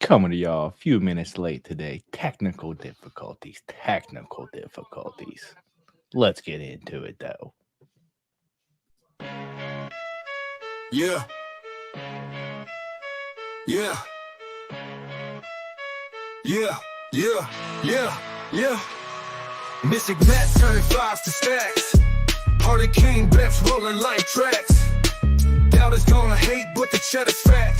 Coming to y'all a few minutes late today. Technical difficulties. Technical difficulties. Let's get into it though. Yeah. Yeah. Yeah. Yeah. Yeah. Yeah. Mystic Matt turning fives to stacks. Harley King bets rolling like tracks. Doubters gonna hate, but the cheddar's fat.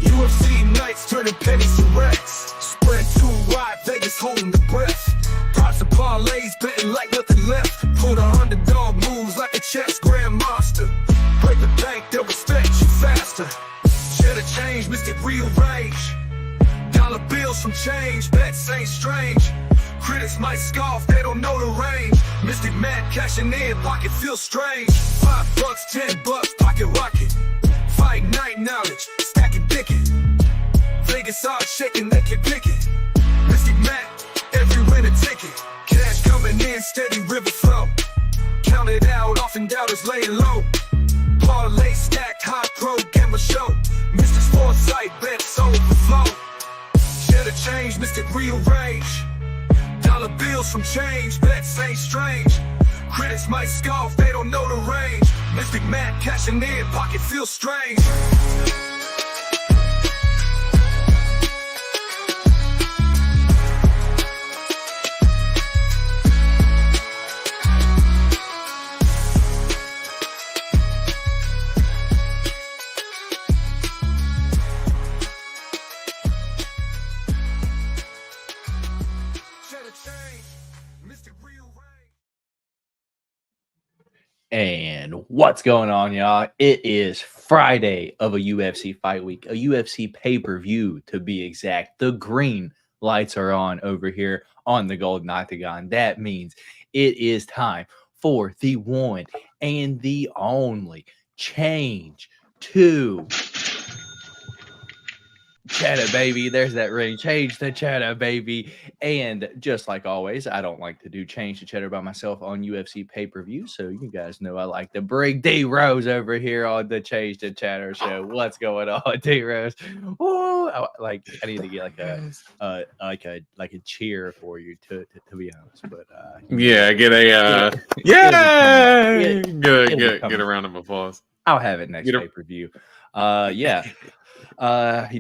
UFC nights turning pennies to racks. Spread too wide, Vegas holding the breath. Pots of parlays betting like nothing left. Pull the underdog moves like a chess grandmaster. Break the bank, they'll respect you faster. Cheddar change, mystic rearrange. Dollar bills from change, bets ain't strange. Critics might scoff, they don't know the range. Mystic Matt cashing in, pocket feels strange. $5, $10, pocket rocket. Fight night knowledge, stacking thicket. Vegas odds shaking, they can pick it. Mystic Matt, every win a ticket. Cash coming in, steady river flow. Count it out, often doubters laying low. Parlay stacked, high pro, gamma show. Mystic foresight, bets overflow. Cheddar change, mystic rearrange. Dollar bills from change, bets ain't strange. Critics might scoff, they don't know the range. Mystic Matt cashing in, pocket feels strange. And what's going on, y'all? It is Friday of a UFC fight week, a UFC pay-per-view to be exact. The green lights are on over here on the Golden Octagon. That means it is time for the one and the only change to Cheddar, baby. There's that ring. Change the Cheddar, baby. And just like always, I don't like to do change to Cheddar by myself on UFC pay-per-view. So you guys know I like to bring D Rose over here on the Change to Cheddar show. What's going on, D Rose? Oh, I need to get like a cheer for you to be honest. But get a round of applause. I'll have it next pay-per-view.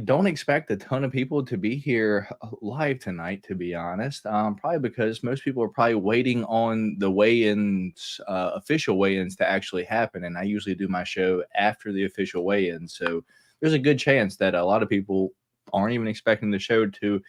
Don't expect a ton of people to be here live tonight, to be honest. Probably because most people are probably waiting on the weigh-ins, official weigh-ins to actually happen. And I usually do my show after the official weigh-ins. So there's a good chance that a lot of people aren't even expecting the show to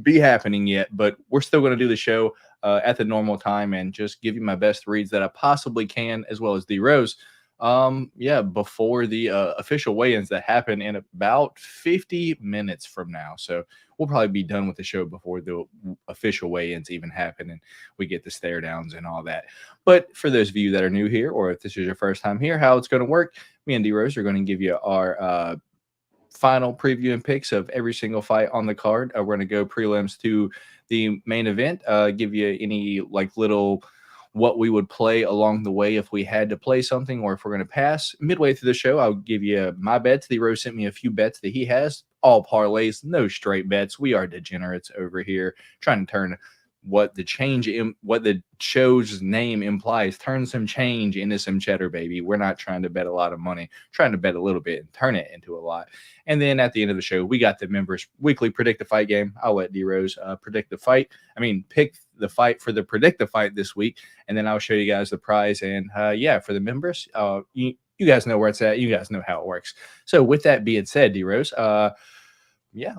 be happening yet. But we're still going to do the show at the normal time and just give you my best reads that I possibly can, as well as D Rose. Before the official weigh-ins that happen in about 50 minutes from now. So we'll probably be done with the show before the official weigh-ins even happen and we get the stare downs and all that. But for those of you that are new here, or if this is your first time here, how it's going to work, me and D Rose are going to give you our final preview and picks of every single fight on the card. We're going to go prelims to the main event, give you any little what we would play along the way if we had to play something, or if we're going to pass. Midway through the show, I'll give you my bets. The Rose sent me a few bets that he has, all parlays, no straight bets. We are degenerates over here, trying to turn what the show's name implies, turn some change into some cheddar, baby. We're not trying to bet a lot of money, trying to bet a little bit and turn it into a lot. And then at the end of the show, we got the members weekly predict the fight game. I'll let D Rose pick the fight for the predict the fight this week, and then I'll show you guys the prize. And for the members, you guys know where it's at. You guys know how it works. So with that being said, D Rose,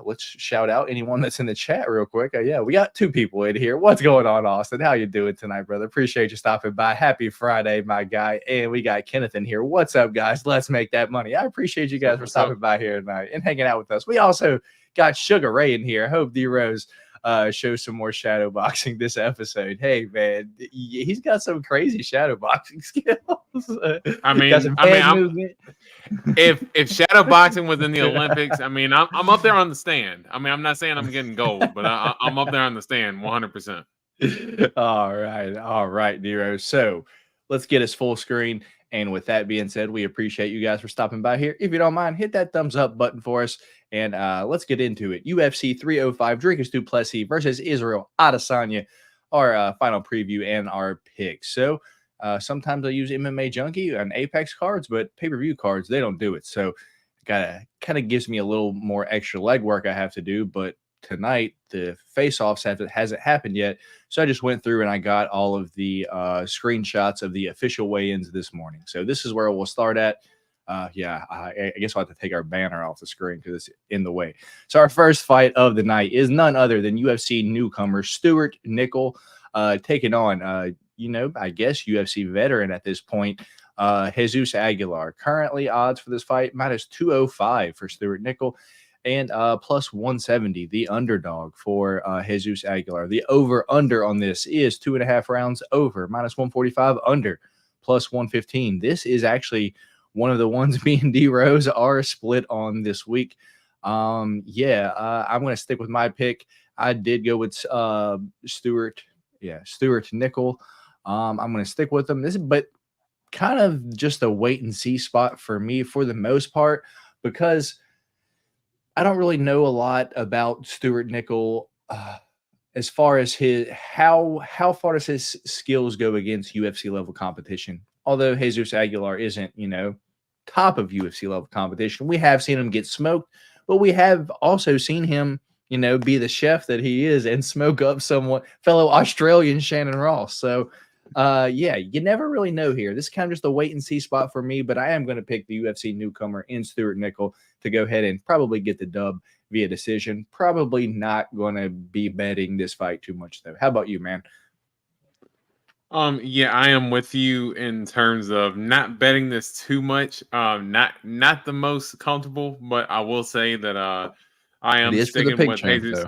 let's shout out anyone that's in the chat real quick. We got two people in here. What's going on, Austin? How you doing tonight, brother? Appreciate you stopping by. Happy Friday, my guy. And we got Kenneth in here. What's up, guys? Let's make that money. I appreciate you guys for stopping by here tonight and hanging out with us. We also got Sugar Ray in here. I hope D Rose show some more shadow boxing this episode. Hey man, he's got some crazy shadow boxing skills. If shadow boxing was in the Olympics, I'm up there on the stand. I'm not saying I'm getting gold, but I'm up there on the stand 100%. All right, Nero. So let's get us full screen And with that being said, we appreciate you guys for stopping by here. If you don't mind, hit that thumbs up button for us. And let's get into it. UFC 305, Dricus du Plessis versus Israel Adesanya, our final preview and our picks. So sometimes I use MMA Junkie and Apex cards, but pay-per-view cards, they don't do it. So kind of gives me a little more extra legwork I have to do. But tonight, the face-offs hasn't happened yet. So I just went through and I got all of the screenshots of the official weigh-ins this morning. So this is where we'll start at. I guess I'll have to take our banner off the screen because it's in the way. So our first fight of the night is none other than UFC newcomer Stuart Nickel taking on, I guess UFC veteran at this point, Jesus Aguilar. Currently odds for this fight, minus 205 for Stuart Nickel and plus 170, the underdog for Jesus Aguilar. The over-under on this is 2.5 rounds over, minus 145 under, plus 115. This is actually one of the ones me and D-Rose are split on this week. I'm going to stick with my pick. I did go with Stuart Nickel. I'm going to stick with him. But kind of just a wait-and-see spot for me for the most part, because I don't really know a lot about Stuart Nickel as far as how far does his skills go against UFC level competition. Although Jesus Aguilar isn't, top of UFC level competition, we have seen him get smoked, but we have also seen him, be the chef that he is and smoke up someone, fellow Australian Shannon Ross. So, you never really know here. This is kind of just a wait and see spot for me, but I am going to pick the UFC newcomer in Stuart Nickel to go ahead and probably get the dub via decision. Probably not going to be betting this fight too much, though. How about you, man? I am with you in terms of not betting this too much. Not the most comfortable, but I will say that I am sticking with Jesus.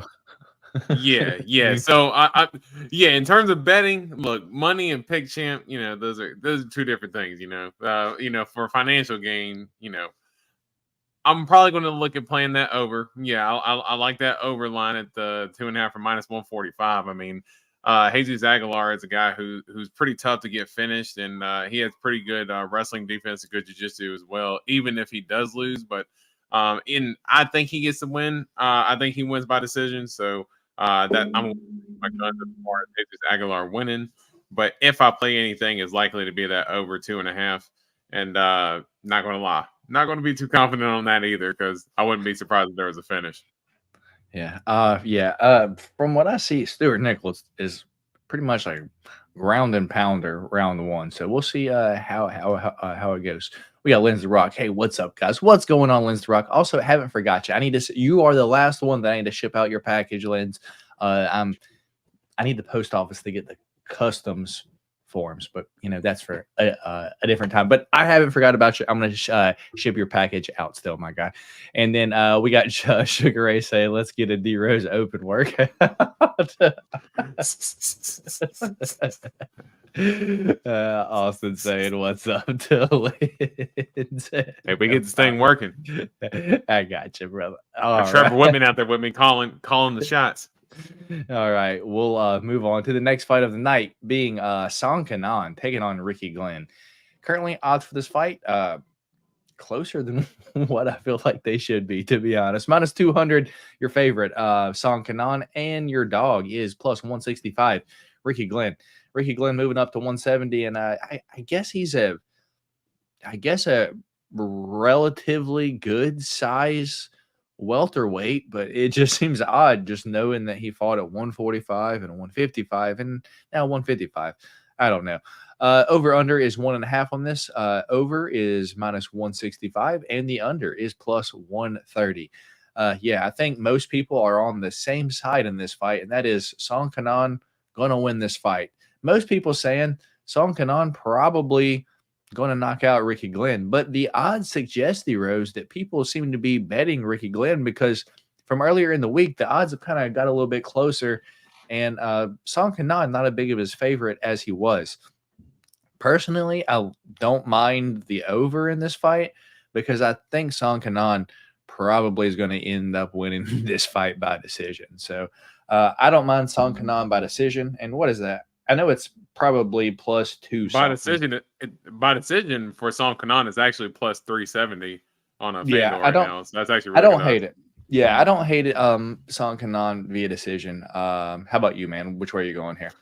Yeah. So in terms of betting, look, money and pick champ, those are two different things. For financial gain, I'm probably going to look at playing that over. Yeah, I like that over line at the 2.5 for minus 145. I mean, Jesus Aguilar is a guy who's pretty tough to get finished, and he has pretty good wrestling defense and good jiu-jitsu as well, even if he does lose. But I think he gets the win. I think he wins by decision. So that I'm my guns as far as Jesus Aguilar winning. But if I play anything, it's likely to be that over 2.5. And not going to lie, not going to be too confident on that either, because I wouldn't be surprised if there was a finish. From what I see, Stuart Nichols is pretty much like ground and pounder round one. So we'll see how it goes. We got Lindsay Rock. Hey, what's up, guys? What's going on, Lindsay Rock? Also, haven't forgot you. You are the last one that I need to ship out your package, Linz. I need the post office to get the customs forms, but that's for a different time. But I haven't forgot about you. I'm going to ship your package out still, my guy. And then we got Sugar Ray saying, let's get a D Rose open work. Austin saying, what's up to Linz? Hey, we get this thing working. I got you, brother. Trevor Whitman out there with me calling the shots. All right, we'll move on to the next fight of the night, being Song Kanan taking on Ricky Glenn. Currently, odds for this fight closer than what I feel like they should be, to be honest. Minus 200, your favorite, Song Kanan, and your dog is plus 165, Ricky Glenn. Ricky Glenn moving up to 170, and I guess he's a relatively good size welterweight, but it just seems odd just knowing that he fought at 145 and 155 and now 155. I don't know. Over under is 1.5 on this. Over is minus 165 and the under is plus 130. I think most people are on the same side in this fight, and that is Song Kanan gonna win this fight. Most people saying Song Kanan probably going to knock out Ricky Glenn, but the odds suggest, Rose, that people seem to be betting Ricky Glenn because from earlier in the week, the odds have kind of got a little bit closer, and Song Kanan not as big of his favorite as he was. Personally, I don't mind the over in this fight because I think Song Kanan probably is going to end up winning this fight by decision. So I don't mind Song Kanan by decision. And what is that? I know it's probably plus 2 By something. decision for Song Kanan is actually plus 370 on a Yeah, FanDuel right now. So that's actually I really don't good hate odds. it. Yeah, I don't hate it. Song Kanan via decision. How about you, man? Which way are you going here?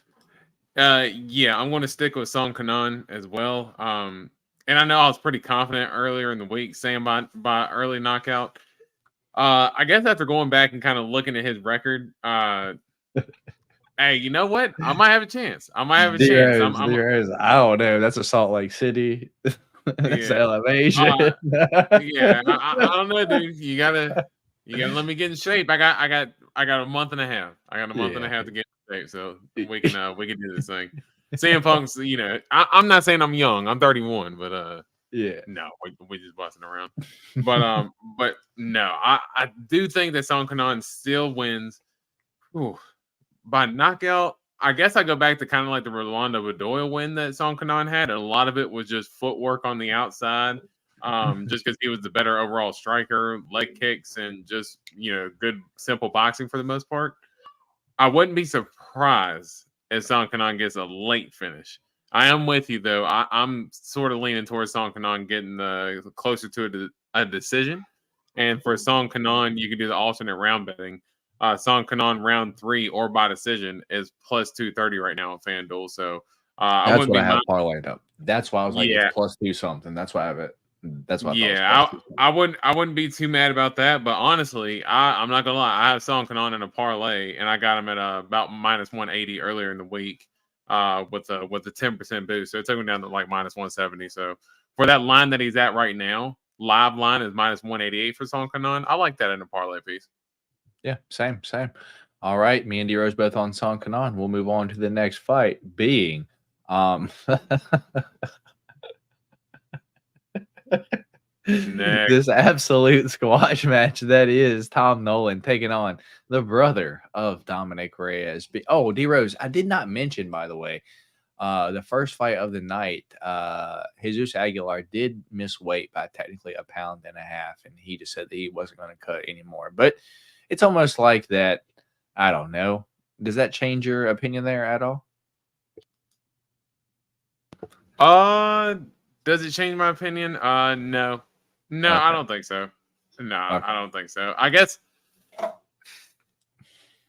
Yeah, I'm going to stick with Song Kanan as well. And I know I was pretty confident earlier in the week saying by early knockout. I guess after going back and kind of looking at his record, hey, you know what? I might have a chance. I might have a chance. I don't know. That's a Salt Lake City. That's Yeah. elevation. Yeah. I don't know, dude. You gotta let me get in shape. I got a month and a half. I got a month and a half to get in shape, so we can do this thing. CM Punk's, I'm not saying I'm young. I'm 31, but yeah. no, we just busting around. But no, I do think that Song Kanan still wins. Ooh, by knockout. I guess I go back to kind of like the Rolando Bedoya win that Song Kanan had, and a lot of it was just footwork on the outside, just because he was the better overall striker, leg kicks, and just good simple boxing for the most part. I wouldn't be surprised if Song Kanan gets a late finish. I am with you though. I'm sort of leaning towards Song Kanan getting closer to a decision, and for Song Kanan, you can do the alternate round betting. Song Kanan round 3 or by decision is plus 230 right now on FanDuel. So that's what I have parlayed up. That's why I was like, it's plus 2 something. That's why I have it. That's why I wouldn't be too mad about that. But honestly, I'm not gonna lie. I have Song Kanan in a parlay, and I got him at about minus 180 earlier in the week with the 10% boost. So it took him down to like minus 170. So for that line that he's at right now, live line is minus 188 for Song Kanan. I like that in a parlay piece. Yeah, same. All right, me and D-Rose both on Song Kanan. We'll move on to the next fight, being this absolute squash match that is Tom Nolan taking on the brother of Dominic Reyes. Oh, D-Rose, I did not mention, by the way, the first fight of the night, Jesus Aguilar did miss weight by technically 1.5 pounds, and he just said that he wasn't going to cut anymore. But it's almost like that. I don't know. Does that change your opinion there at all? Does it change my opinion? No. Okay. I don't think so. No, okay. I don't think so. I guess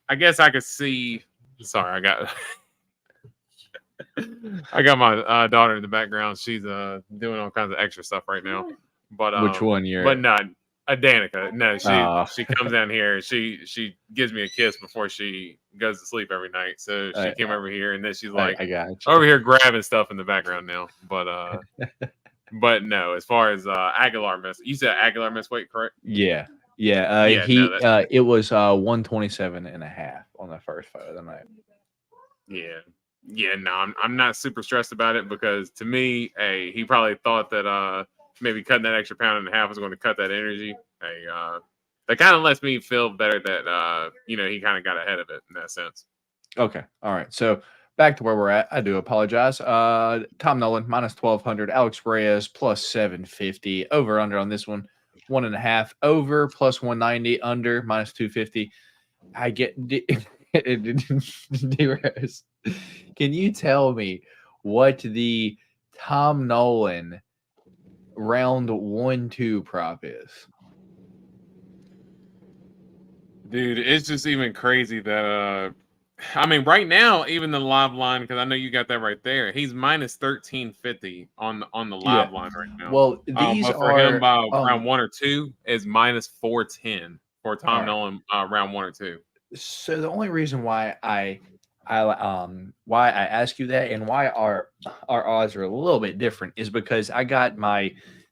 I could see. Sorry, I got my daughter in the background. She's doing all kinds of extra stuff right now. But which one you're? But not Danica. No, she comes down here. She gives me a kiss before she goes to sleep every night. So she came over here, and then she's like, I got you. Over here grabbing stuff in the background now. But but no, as far as Aguilar missed, you said Aguilar missed weight, correct? Yeah. It was 127.5 on the first fight of the night. Yeah, no, I'm not super stressed about it because to me, he probably thought that maybe cutting that extra 1.5 pounds was going to cut that energy. That kind of lets me feel better that he kind of got ahead of it in that sense. Okay, all right. So back to where we're at. I do apologize. Tom Nolan minus 1,200. Alex Reyes plus 750. Over under on this one 1.5. Over plus 190. Under minus 250. I get. D-Rose, can you tell me what the Tom Nolan round 1-2 prop is? Dude, it's just even crazy that I mean, right now, even the live line, because I know you got that right there. He's minus 1,350 on the live line right now. Well, these but for him by round 1 or 2 is minus 410 for Tom Nolan round 1 or 2. So the only reason why I ask you that and why our odds are a little bit different is because I got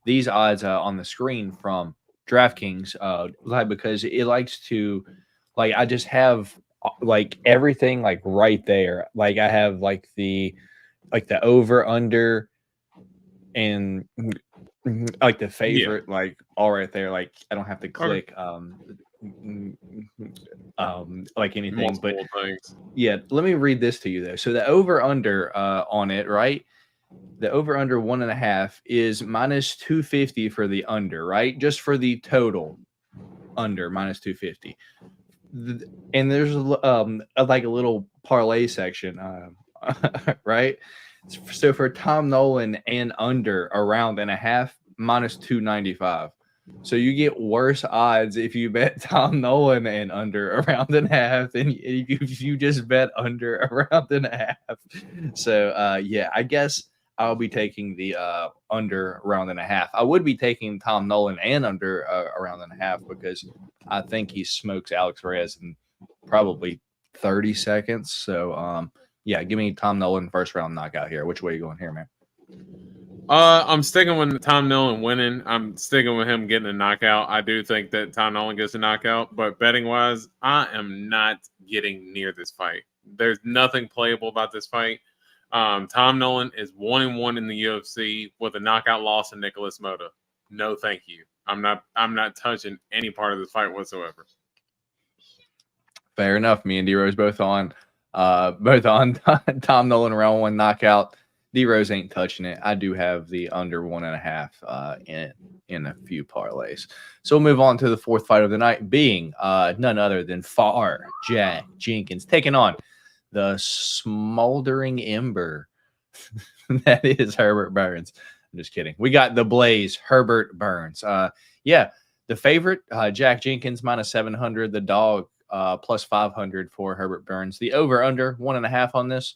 these odds on the screen from DraftKings, because it likes to, like, I just have like everything like right there. Like I have like the over under and like the favorite, like all right there. Like I don't have to click like anything. Multiple things. Yeah, let me read this to you though. So the over under on it, right? The over under 1.5 is minus 250 for the under, right? Just for the total under minus 250. And there's like a little parlay section right? So for Tom Nolan and under a round and a half, minus 295. So you get worse odds if you bet Tom Nolan and under a round and a half than if you just bet under a round and a half. So yeah, I guess I'll be taking the under a round and a half. I would be taking Tom Nolan and under a round and a half because I think he smokes Alex Reyes in probably 30 seconds. So yeah, give me Tom Nolan first round knockout here. Which way are you going here, man? I'm sticking with Tom Nolan winning. I'm sticking with him getting a knockout. I do think that Tom Nolan gets a knockout, but betting wise, I am not getting near this fight. There's nothing playable about this fight. Tom Nolan is 1-1 in the UFC with a knockout loss in Nicholas Mota. No, thank you. I'm not touching any part of this fight whatsoever. Fair enough. Me and D-Rose both on Tom Nolan round one knockout. D-Rose ain't touching it. I do have the under 1.5 in a few parlays. So we'll move on to the fourth fight of the night, being none other than Jack Jenkins taking on the smoldering ember that is Herbert Burns. I'm just kidding. We got the Blaze, Herbert Burns. Yeah, the favorite, Jack Jenkins, minus 700. The dog, plus 500 for Herbert Burns. The over-under, 1.5 on this.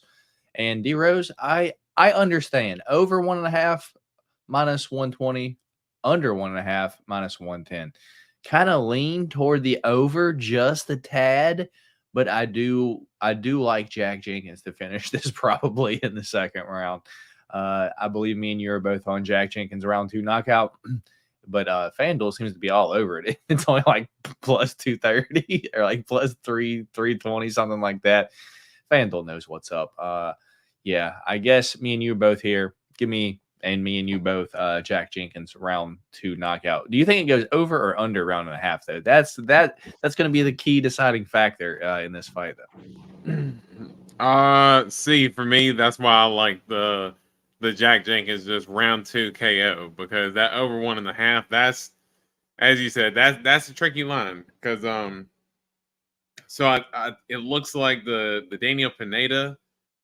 And D-Rose, I understand. Over 1.5, minus 120. Under 1.5, minus 110. Kind of lean toward the over just a tad, but I do like Jack Jenkins to finish this probably in the second round. I believe me and you are both on Jack Jenkins round 2 knockout, but FanDuel seems to be all over it. It's only like plus 230 or like plus 320, something like that. FanDuel knows what's up. Yeah, I guess me and you both here. Give me and me and you both Jack Jenkins round 2 knockout. Do you think it goes over or under round and a half though? That's going to be the key deciding factor in this fight though. See, for me, that's why I like the Jack Jenkins just round 2 KO, because that over 1.5, that's, as you said, that's a tricky line, because so it looks like the Daniel Pineda,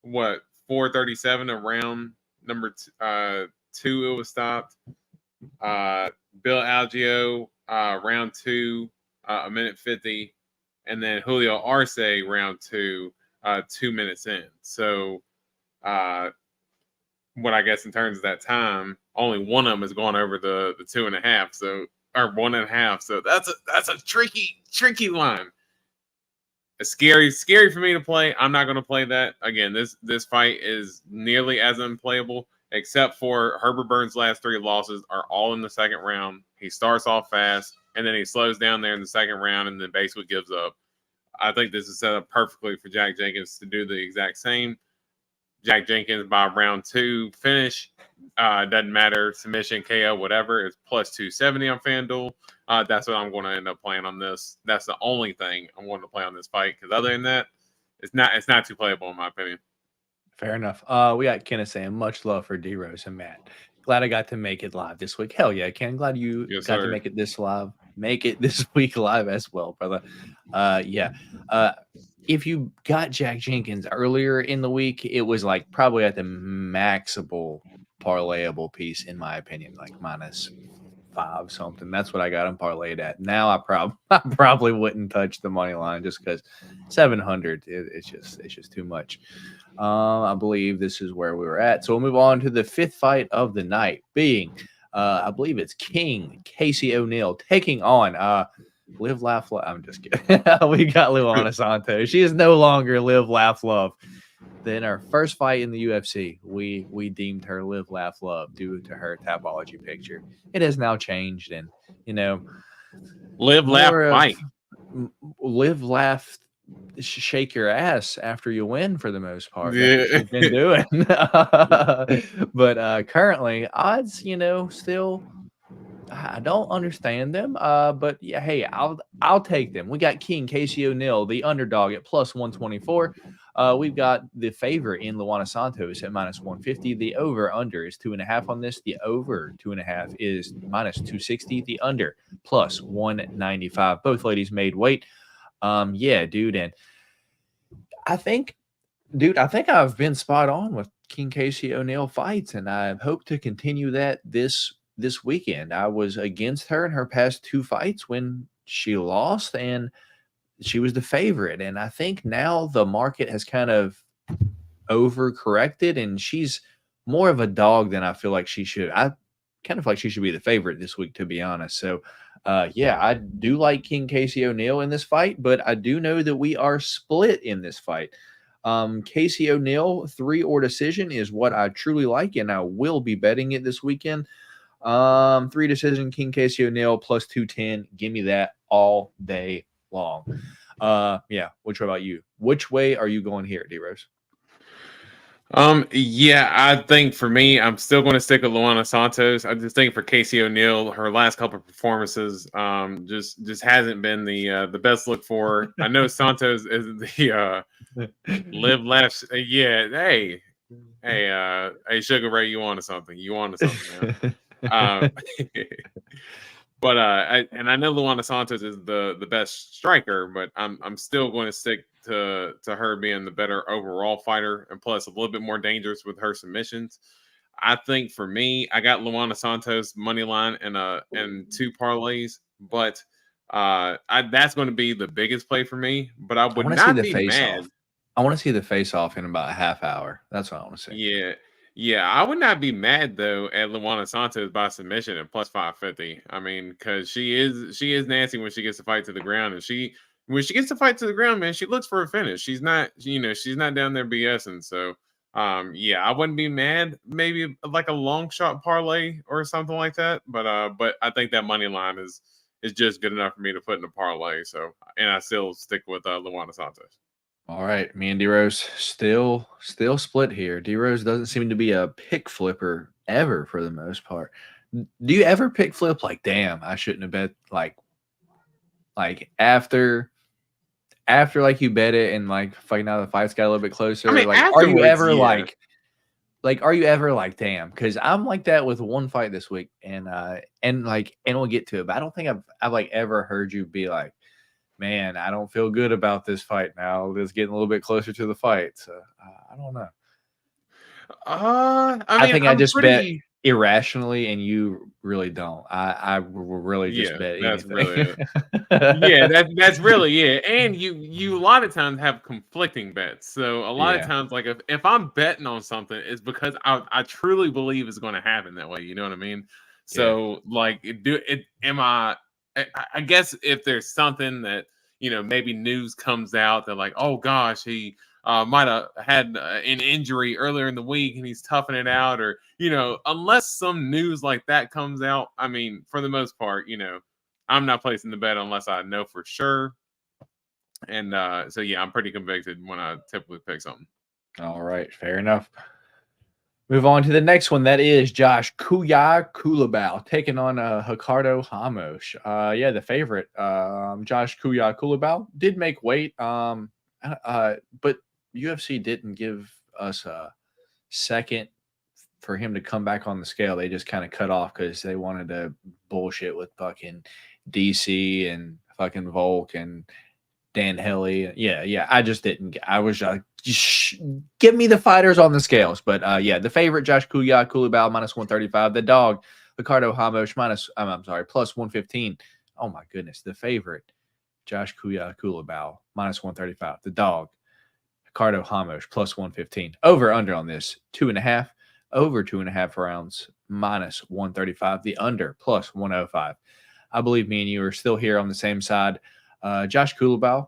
437 around number 2, it was stopped. Bill Algeo, round 2, a minute 50, and then Julio Arce, round 2, 2 minutes in. So what I guess in terms of that time, only one of them has gone over the 2.5, so, or 1.5. So that's a tricky line. It's scary for me to play. I'm not going to play that. Again, this fight is nearly as unplayable, except for Herbert Burns' last 3 losses are all in the second round. He starts off fast, and then he slows down there in the second round, and then basically gives up. I think this is set up perfectly for Jack Jenkins to do the exact same. Jack Jenkins by round 2 finish. Doesn't matter, submission, KO, whatever. It's plus 270 on FanDuel. That's what I'm going to end up playing on this. That's the only thing I'm going to play on this fight, because other than that, it's not too playable in my opinion. Fair enough. We got Kenneth saying much love for D-Rose and Matt. Glad I got to make it live this week. Hell yeah, Ken. Glad you got to make it this live. Make it this week live as well, brother. Yeah. If you got Jack Jenkins earlier in the week, it was like probably at the maxable parlayable piece, in my opinion, like minus 5 something. That's what I got him parlayed at. Now I probably wouldn't touch the money line just because 700. It's just too much. I believe this is where we were at. So we'll move on to the 5th fight of the night, being I believe it's King Casey O'Neill taking on Live, Laugh, Love. I'm just kidding. We got Luana Santos. She is no longer Live, Laugh, Love. Then our first fight in the UFC, we deemed her Live, Laugh, Love due to her Tapology picture. It has now changed, and Live, Laugh, Fight. Live, Laugh, shake your ass after you win, for the most part. Yeah. That's what she's been doing. But currently, odds, still, I don't understand them. But yeah, hey, I'll take them. We got King Casey O'Neill, the underdog, at plus 124. We've got the favorite in Luana Santos at minus 150. The over under is 2.5 on this. The over 2.5 is minus 260. The under plus 195. Both ladies made weight. Yeah, dude. And I think Dude, I think I've been spot on with King Casey O'Neill fights, and I hope to continue that this weekend. I was against her in her past 2 fights when she lost, and she was the favorite. And I think now the market has kind of overcorrected, and she's more of a dog than I feel like she should. I kind of feel like she should be the favorite this week, to be honest. So, yeah, I do like King Casey O'Neill in this fight, but I do know that we are split in this fight. Casey O'Neill 3 or decision is what I truly like, and I will be betting it this weekend. 3 decision King Casey O'Neill plus 210. Give me that all day long. Yeah. Which about you? Which way are you going here, D Rose? Yeah, I think for me, I'm still going to stick with Luana Santos. I just think for Casey O'Neill, her last couple of performances, just hasn't been the best look for her. I know Santos is the live laughs. Yeah, hey, Sugar Ray, you on something? You on something, man? But I know Luana Santos is the best striker, but I'm still going to stick to her being the better overall fighter, and plus a little bit more dangerous with her submissions. I think for me, I got Luana Santos money line and 2 parlays, but that's going to be the biggest play for me. But I would not be mad. I want to see the face off in about a half hour. That's what I want to see. Yeah, I would not be mad though at Luana Santos by submission at plus 550. I mean, because she is nasty when she gets to fight to the ground, and when she gets to fight to the ground, man, she looks for a finish. She's not down there BSing. So, yeah, I wouldn't be mad. Maybe like a long shot parlay or something like that. But I think that money line is just good enough for me to put in a parlay. So, and I still stick with Luana Santos. All right, me and D-Rose still split here. D-Rose doesn't seem to be a pick flipper ever for the most part. Do you ever pick flip like, damn, I shouldn't have bet like after like you bet it and like fighting out the fights got a little bit closer? I mean, like, are you ever are you ever like, damn? Because I'm like that with one fight this week, and we'll get to it. But I don't think I've like ever heard you be like, man, I don't feel good about this fight now. It's getting a little bit closer to the fight. So I don't know. I think I just bet irrationally, and you really don't. I really just bet that's anything. Really it. That's really it. And you a lot of times have conflicting bets. So a lot of times, like if I'm betting on something, it's because I truly believe it's going to happen that way. You know what I mean? So like, I guess if there's something that, maybe news comes out that like, oh gosh, he might have had an injury earlier in the week and he's toughing it out, or, unless some news like that comes out, I mean, for the most part, I'm not placing the bet unless I know for sure. And so, yeah, I'm pretty convicted when I typically pick something. All right. Fair enough. Move on to the next one. That is Josh Kulabau taking on Ricardo Ramos. Yeah, the favorite. Josh Kulabau did make weight. But UFC didn't give us a second for him to come back on the scale. They just kind of cut off because they wanted to bullshit with fucking DC and fucking Volk and Dan Helly. Yeah. I just didn't. I was like, give me the fighters on the scales. But yeah, the favorite, Josh Kulabau, minus 135. The dog, Ricardo Ramos, plus 115. Oh my goodness. The favorite, Josh Kulabau, minus 135. The dog, Ricardo Ramos, plus 115. Over under on this, 2.5. Over 2.5 rounds, minus 135. The under, plus 105. I believe me and you are still here on the same side. Josh Kulabau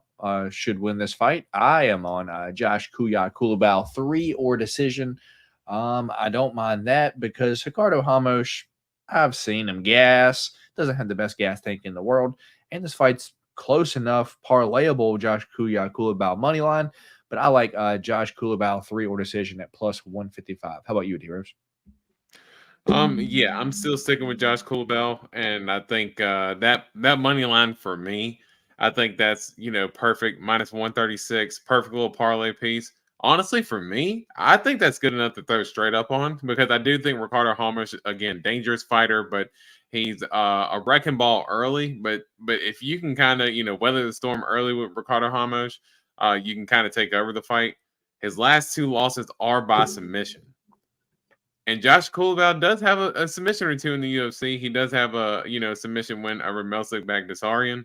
should win this fight. I am on Josh Kulabau 3 or decision. I don't mind that because Ricardo Ramos, I've seen him gas. Doesn't have the best gas tank in the world. And this fight's close enough, parlayable Josh Kulabau money line. But I like Josh Kulabau 3 or decision at plus 155. How about you, D-Rose? Yeah, I'm still sticking with Josh Kulabau, and I think that money line for me, I think that's perfect. Minus 136, perfect little parlay piece. Honestly, for me, I think that's good enough to throw straight up on, because I do think Ricardo Ramos, again, dangerous fighter, but he's a wrecking ball early. But if you can kind of weather the storm early with Ricardo Ramos, you can kind of take over the fight. His last 2 losses are by submission. And Josh Kulabau does have a submission or 2 in the UFC. He does have a submission win over Melsik Bagdasaryan.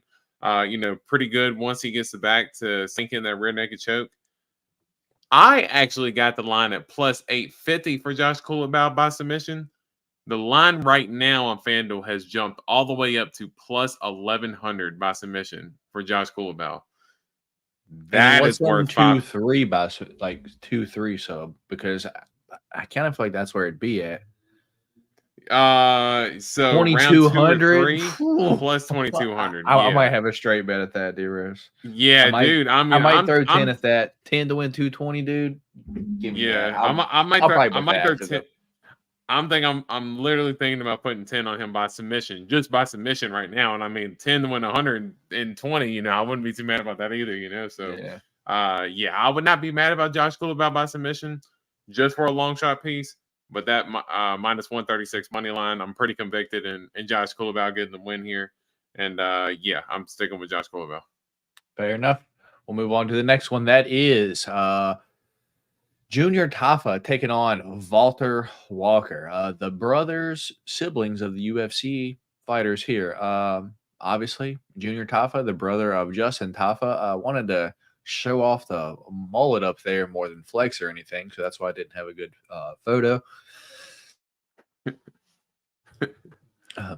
Pretty good once he gets the back to sink in that rear naked choke. I actually got the line at plus 850 for Josh Kulabau by submission. The line right now on FanDuel has jumped all the way up to plus 1100 by submission for Josh Kulabau. That is worth 2-3 by like 2-3 sub, because I kind of feel like that's where it'd be at. So 2200 plus 2200. I might have a straight bet at that, D-Rose. Yeah, dude. I might throw 10 at that. 10 to win 220, dude. Give me that. I might throw 10. I'm literally thinking about putting 10 on him by submission, just by submission right now. And I mean 10 to win 120, I wouldn't be too mad about that either, So I would not be mad about Josh Kulabau by submission just for a long shot piece. But that minus 136 money line, I'm pretty convicted in Josh Kulabau getting the win here. And I'm sticking with Josh Kulabau. Fair enough. We'll move on to the next one. That is Junior Tafa taking on Walter Walker. The brothers, siblings of the UFC fighters here. Obviously, Junior Tafa, the brother of Justin Tafa, wanted to show off the mullet up there more than flex or anything, so that's why I didn't have a good photo.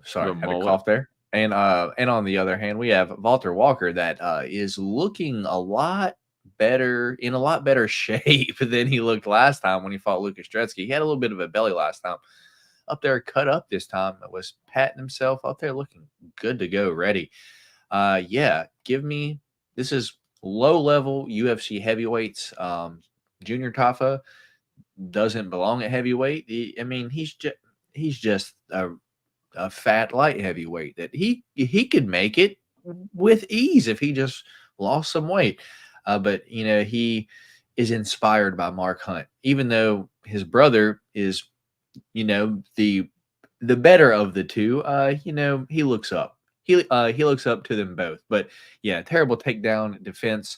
Sorry, I had a cough there. And on the other hand, we have Walter Walker that is looking a lot better, in a lot better shape than he looked last time when he fought Lucas Dretsky. He had a little bit of a belly last time. Up there, cut up this time. It was patting himself up there, looking good to go, ready. Give me, this is low-level UFC heavyweights. Junior Tafa doesn't belong at heavyweight. He's just a fat light heavyweight that he could make it with ease if he just lost some weight. But he is inspired by Mark Hunt, even though his brother is, the better of the two. He looks up. He looks up to them both. But yeah, terrible takedown defense.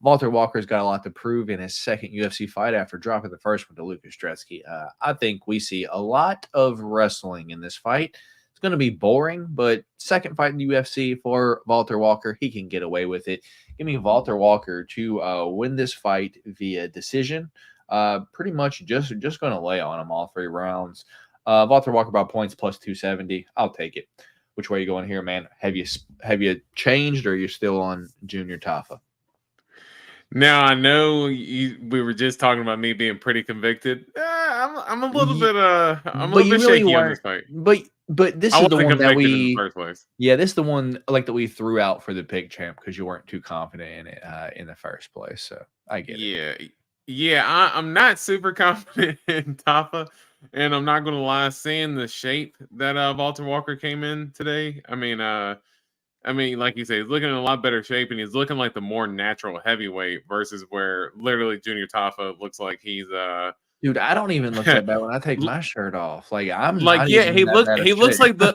Walter Walker's got a lot to prove in his second UFC fight after dropping the first one to Lucas Dretsky. I think we see a lot of wrestling in this fight. It's going to be boring, but second fight in the UFC for Walter Walker, he can get away with it. Give me Walter Walker to win this fight via decision. Pretty much just going to lay on him all 3 rounds. Walter Walker by points plus 270. I'll take it. Which way are you going here, man? Have you changed, or are you still on Junior Tafa? Now, I know we were just talking about me being pretty convicted. I'm a little bit shaky on this fight. But this is the one that we, in the first place. Yeah, this is the one that we threw out for the big champ because you weren't too confident in it in the first place. So I get it. Yeah. I'm not super confident in Tafa, and I'm not going to lie, seeing the shape that Walter Walker came in today. I mean, like you say, he's looking in a lot better shape, and he's looking like the more natural heavyweight versus where literally Junior Tafa looks like he's Dude, I don't even look that bad when I take my shirt off. Like I'm like, he looks like the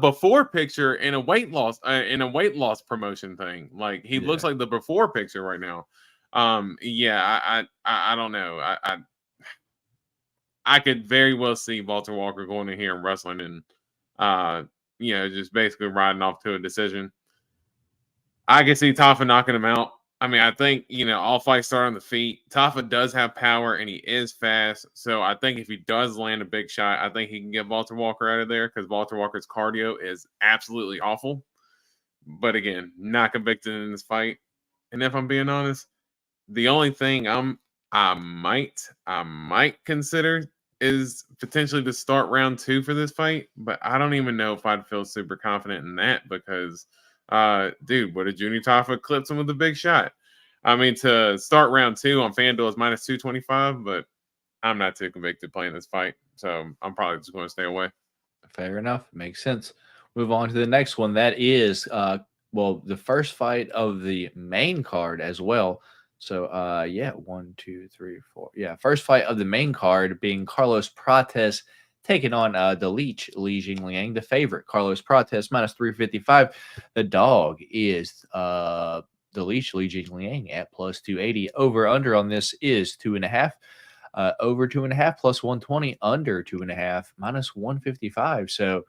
before picture in a weight loss promotion thing. Like he looks like the before picture right now. I don't know. I could very well see Walter Walker going in here and wrestling and just basically riding off to a decision. I can see Tafa knocking him out. I mean, I think, all fights start on the feet. Tafa does have power, and he is fast. So I think if he does land a big shot, I think he can get Walter Walker out of there because Walter Walker's cardio is absolutely awful. But again, not convicted in this fight. And if I'm being honest, the only thing I might consider is potentially to start round 2 for this fight. But I don't even know if I'd feel super confident in that because – dude, what if Junior Tafa clips him with a big shot? I mean, to start round 2 on FanDuel is minus 225, but I'm not too convicted playing this fight, so I'm probably just going to stay away. Fair enough. Makes sense. Move on to the next one. That is, the first fight of the main card as well. So, 1, 2, 3, 4. Yeah, first fight of the main card being Carlos Prates taking on the Leech, Li Jingliang, the favorite. Carlos Prates minus 355. The dog is the Leech, Li Jingliang, at plus 280. Over under on this is 2.5. Over 2.5 plus 120, under 2.5 minus 155. So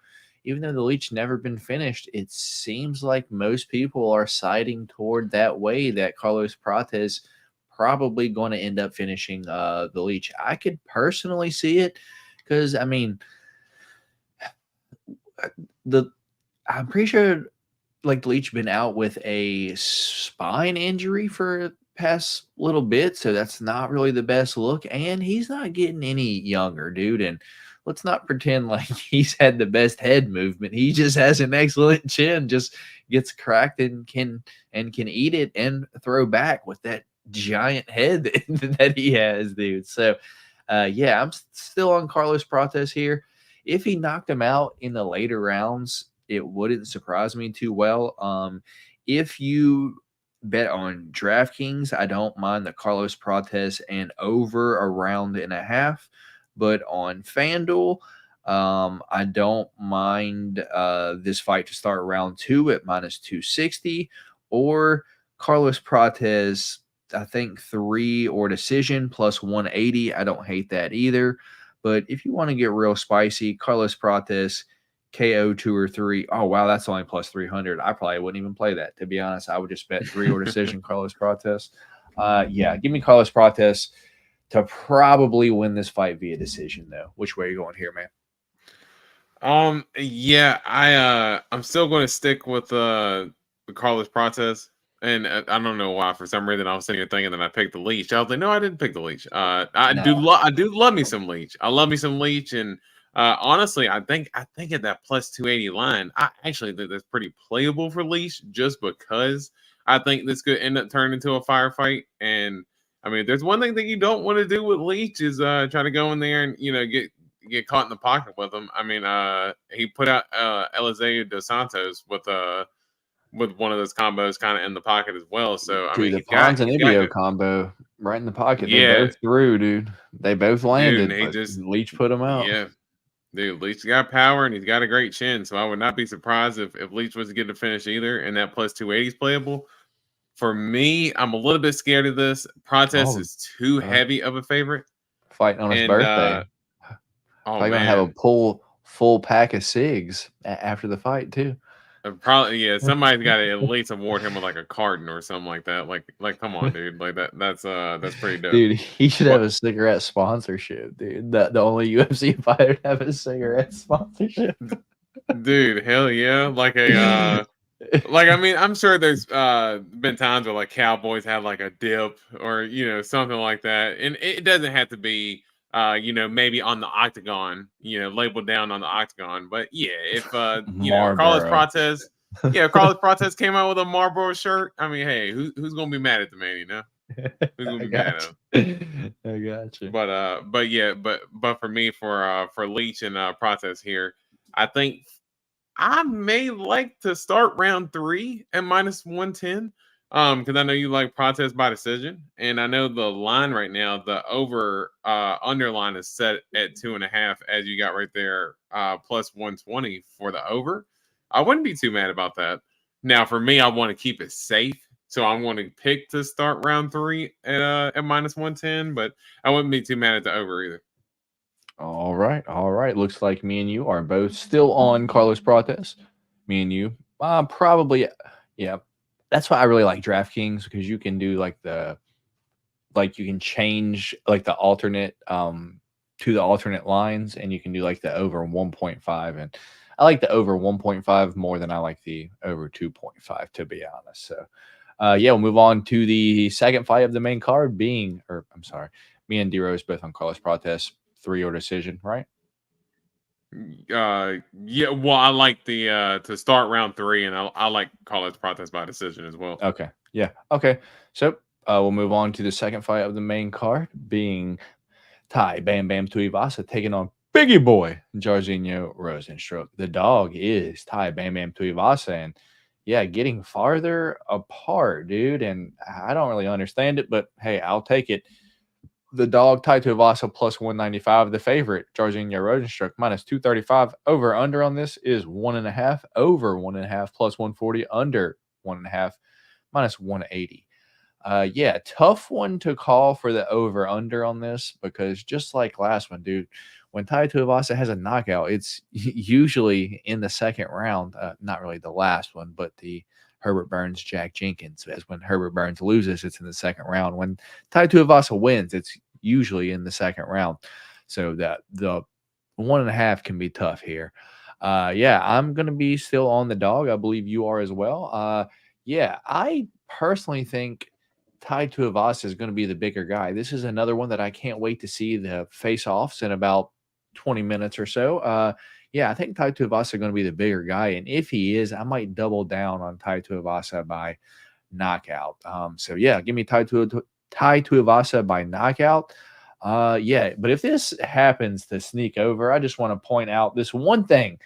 even though the Leech never been finished, it seems like most people are siding toward that way that Carlos Prates probably going to end up finishing the Leech. I could personally see it because I mean I'm pretty sure like Leach been out with a spine injury for past little bit, so that's not really the best look. And he's not getting any younger, dude. And let's not pretend like he's had the best head movement. He just has an excellent chin, just gets cracked and can eat it and throw back with that giant head that he has, dude. So yeah, I'm still on Carlos Prates here. If he knocked him out in the later rounds, it wouldn't surprise me too well. If you bet on DraftKings, I don't mind the Carlos Prates and over a round and a half. But on FanDuel, I don't mind this fight to start round 2 at minus 260. Or Carlos Prates, I think 3 or decision plus 180. I don't hate that either. But if you want to get real spicy, Carlos Prates, KO 2 or 3. Oh, wow, that's only plus 300. I probably wouldn't even play that. To be honest, I would just bet 3 or decision Carlos Prates. Yeah, give me Carlos Prates to probably win this fight via decision, though. Which way are you going here, man? Yeah, I'm still going to stick with Carlos Prates. And I don't know why. For some reason, I was sitting here thinking that I picked the Leech. I was like, no, I didn't pick the Leech. I do love me some Leech. I love me some Leech, and honestly, I think at that plus 280 line, I actually think that's pretty playable for Leech, just because I think this could end up turning into a firefight. And I mean, there's one thing that you don't want to do with Leech is try to go in there and get caught in the pocket with him. I mean, he put out Eliseo dos Santos with one of those combos kind of in the pocket as well. So I mean, the Pons and Ibio combo right in the pocket. Yeah, they both threw, dude. They both landed. Dude, Leech put them out. Yeah, dude, Leech got power and he's got a great chin. So I would not be surprised if Leech was to get to finish either. And that plus 280 is playable. For me, I'm a little bit scared of this. Prates is too heavy of a favorite. Fighting on his birthday. Probably gonna have a full pack of cigs after the fight too. Probably, yeah. Somebody's got to at least award him with like a carton or something like that. Like, come on, dude. Like that's pretty dope. Dude, he should have a cigarette sponsorship, dude. The only UFC fighter to have a cigarette sponsorship. Dude, hell yeah. Like I mean, I'm sure there's been times where like Cowboys have like a dip or something like that, and it doesn't have to be maybe on the octagon, labeled down on the octagon. But yeah, if Carlos Prates, Carlos Prates came out with a Marlboro shirt, I mean, hey, who's gonna be mad at the man? Who's gonna be mad at him? I got you. But for me, for Leech and Prates here, I think I may like to start round 3 at minus 110. Because I know you like Prates by decision, and I know the line right now, the over underline is set at 2.5, as you got right there, plus 120 for the over. I wouldn't be too mad about that. Now, for me, I want to keep it safe, so I'm going to pick to start round 3 at minus 110, but I wouldn't be too mad at the over either. All right. Looks like me and you are both still on Carlos Prates. Me and you, probably, yeah. That's why I really like DraftKings, because you can do you can change like the alternate to the alternate lines, and you can do like the over 1.5. And I like the over 1.5 more than I like the over 2.5, to be honest. So we'll move on to the second fight of the main card me and D-Rose both on Carlos Prates, 3 or decision, right? Well, I like the to start round 3, and I like Carlos Prates by decision as well. Okay. So we'll move on to the second fight of the main card, being Tai Bam Bam Tuivasa taking on Biggie Boy Jairzinho Rozenstruik. The dog is Tai Bam Bam Tuivasa, and getting farther apart, dude. And I don't really understand it, but hey, I'll take it. The dog, Tai Tuivasa, plus 195. The favorite, Jairzinho Rozenstruik, minus 235. Over under on this is 1.5. Over 1.5, plus 140. Under 1.5, minus 180. Yeah, tough one to call for the over-under on this because just like last one, dude, when Tai Tuivasa has a knockout, it's usually in the second round. Not really the last one, but the Herbert Burns, Jack Jenkins. As when Herbert Burns loses, it's in the second round. When Tai Tuivasa wins, it's usually in the second round. So that the 1.5 can be tough here. Yeah, I'm going to be still on the dog. I believe you are as well. Yeah, I personally think Tai Tuivasa is going to be the bigger guy. This is another one that I can't wait to see the face-offs in about 20 minutes or so. Yeah, I think Tai Tuivasa is going to be the bigger guy, and if he is, I might double down on Tai Tuivasa by knockout. So yeah, give me Tai Tuivasa by knockout. Yeah, but if this happens to sneak over, I just want to point out this one thing.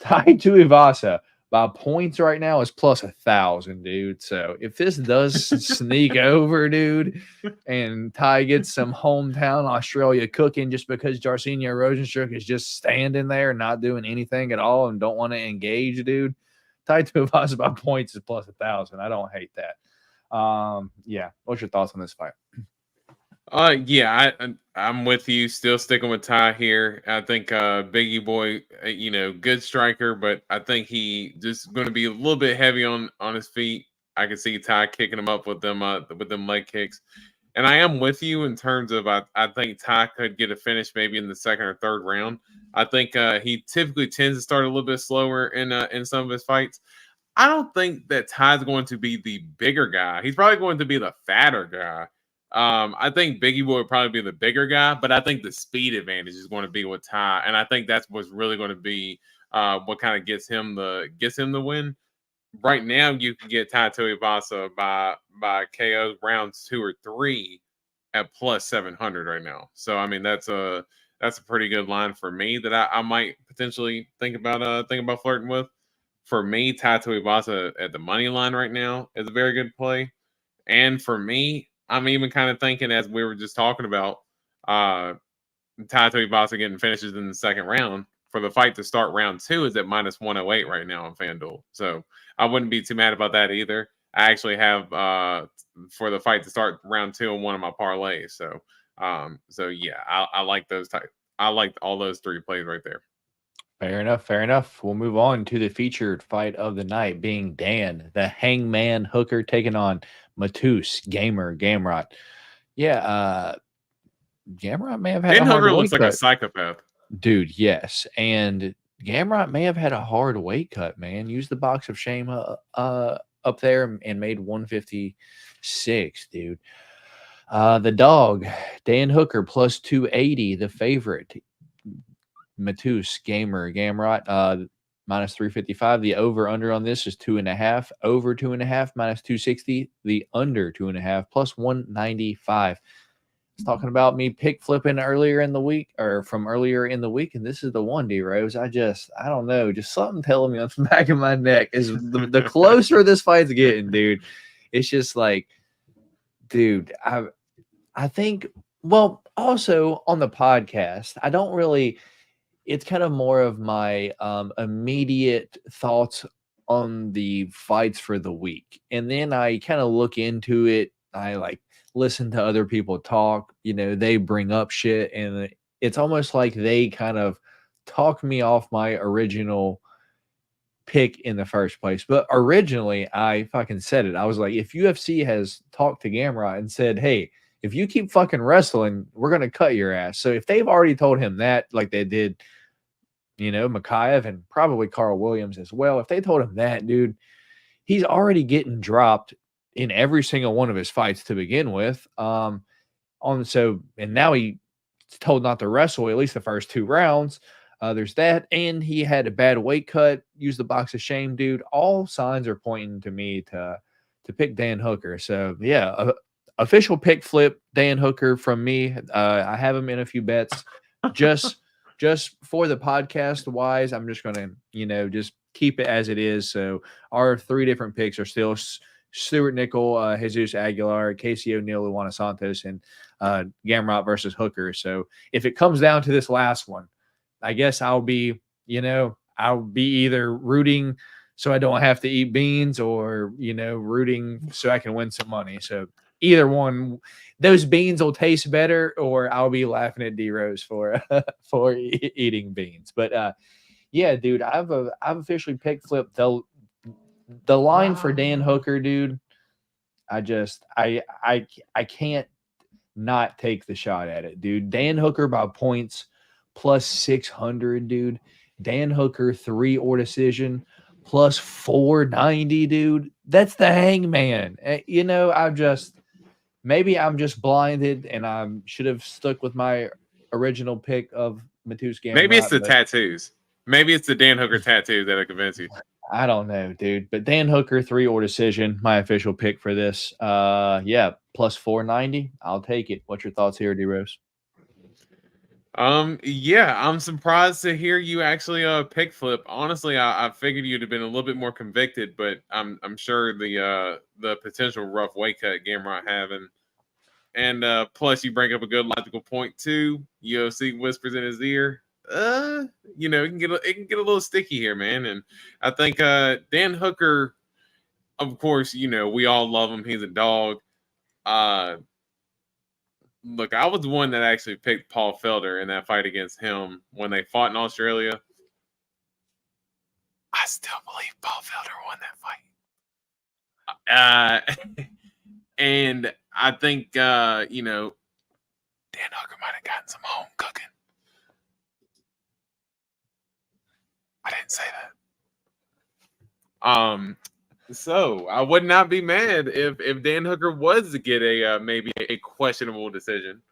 Tai Tuivasa by points right now is plus 1,000, dude. So if this does sneak over, dude, and Ty gets some hometown Australia cooking just because Jairzinho Rosenstruck is just standing there not doing anything at all and don't want to engage, dude, Tai Tuivasa by points is plus 1,000. I don't hate that. Yeah. What's your thoughts on this fight? Yeah, I'm with you. Still sticking with Ty here. I think Biggie Boy, good striker, but I think he just going to be a little bit heavy on his feet. I can see Ty kicking him up with them leg kicks. And I am with you in terms of I think Ty could get a finish maybe in the second or third round. I think he typically tends to start a little bit slower in some of his fights. I don't think that Ty's going to be the bigger guy. He's probably going to be the fatter guy. I think Biggie Boy would probably be the bigger guy, but I think the speed advantage is going to be with Ty, and I think that's what's really going to be what kind of gets him the win. Right now, you can get Tai Tuivasa by KO rounds 2 or 3 at plus 700 right now. So I mean that's a pretty good line for me that I might potentially think about flirting with. For me, Tai Tuivasa at the money line right now is a very good play, and for me, I'm even kind of thinking, as we were just talking about, Tai Tuivasa getting finishes in the second round for the fight to start round 2 is at minus 108 right now on FanDuel. So I wouldn't be too mad about that either. I actually have for the fight to start round 2 on one of my parlays. So yeah, I like those I like all those 3 plays right there. Fair enough. Fair enough. We'll move on to the featured fight of the night, being Dan, the Hangman Hooker, taking on Matus Gamrot. Yeah, Gamrot may have had Dan a hard Hooker looks weight like cut. a psychopath. Dude, yes. And Gamrot may have had a hard weight cut, man. Used the box of shame up there and made 156, dude. The dog, Dan Hooker, plus 280, the favorite. Matus Gamrot, minus 355. The over under on this is 2.5. Over 2.5, minus 260. The under 2.5, plus 195. It's talking about me pick flipping earlier in the week, or from earlier in the week, and this is the one, D Rose. I don't know, just something telling me on the back of my neck is the closer this fight's getting, dude. It's just like, dude, I think. Well, also on the podcast, I don't really. It's kind of more of my immediate thoughts on the fights for the week. And then I kind of look into it. I like listen to other people talk, they bring up shit. And it's almost like they kind of talk me off my original pick in the first place. But originally, I fucking said it. I was like, if UFC has talked to Gamrot and said, hey, if you keep fucking wrestling, we're going to cut your ass. So if they've already told him that, like they did, Makayev and probably Carl Williams as well. If they told him that, dude, he's already getting dropped in every single one of his fights to begin with. And now he's told not to wrestle at least the first 2 rounds. There's that, and he had a bad weight cut. Used the box of shame, dude. All signs are pointing to me to pick Dan Hooker. So yeah, official pick flip Dan Hooker from me. I have him in a few bets. Just for the podcast wise, I'm just going to, just keep it as it is. So our 3 different picks are still Stuart Nickel, Jesus Aguilar, Casey O'Neill, Luana Santos, and Gamrot versus Hooker. So if it comes down to this last one, I guess I'll be either rooting so I don't have to eat beans, or, rooting so I can win some money. So either one, those beans will taste better, or I'll be laughing at D Rose for eating beans. But yeah, dude, I've officially pick flipped the line for Dan Hooker, dude. I can't not take the shot at it, dude. Dan Hooker by points plus 600, dude. Dan Hooker 3 or decision plus 490, dude. That's the hangman. Maybe I'm just blinded, and I should have stuck with my original pick of Matus Gamrot. Maybe it's the tattoos. Maybe it's the Dan Hooker tattoos that'll convince you. I don't know, dude. But Dan Hooker 3 or decision, my official pick for this. Yeah, plus 490. I'll take it. What's your thoughts here, D Rose? Yeah, I'm surprised to hear you actually pick flip. Honestly, I figured you'd have been a little bit more convicted, but I'm sure the potential rough weight cut Gamrot having, and plus you bring up a good logical point too. UFC whispers in his ear. It can get a little sticky here, man. And I think Dan Hooker, of course, we all love him. He's a dog. Look, I was the one that actually picked Paul Felder in that fight against him when they fought in Australia. I still believe Paul Felder won that fight. And I think, Dan Hooker might have gotten some home cooking. I didn't say that. So I would not be mad if Dan Hooker was to get maybe a questionable decision.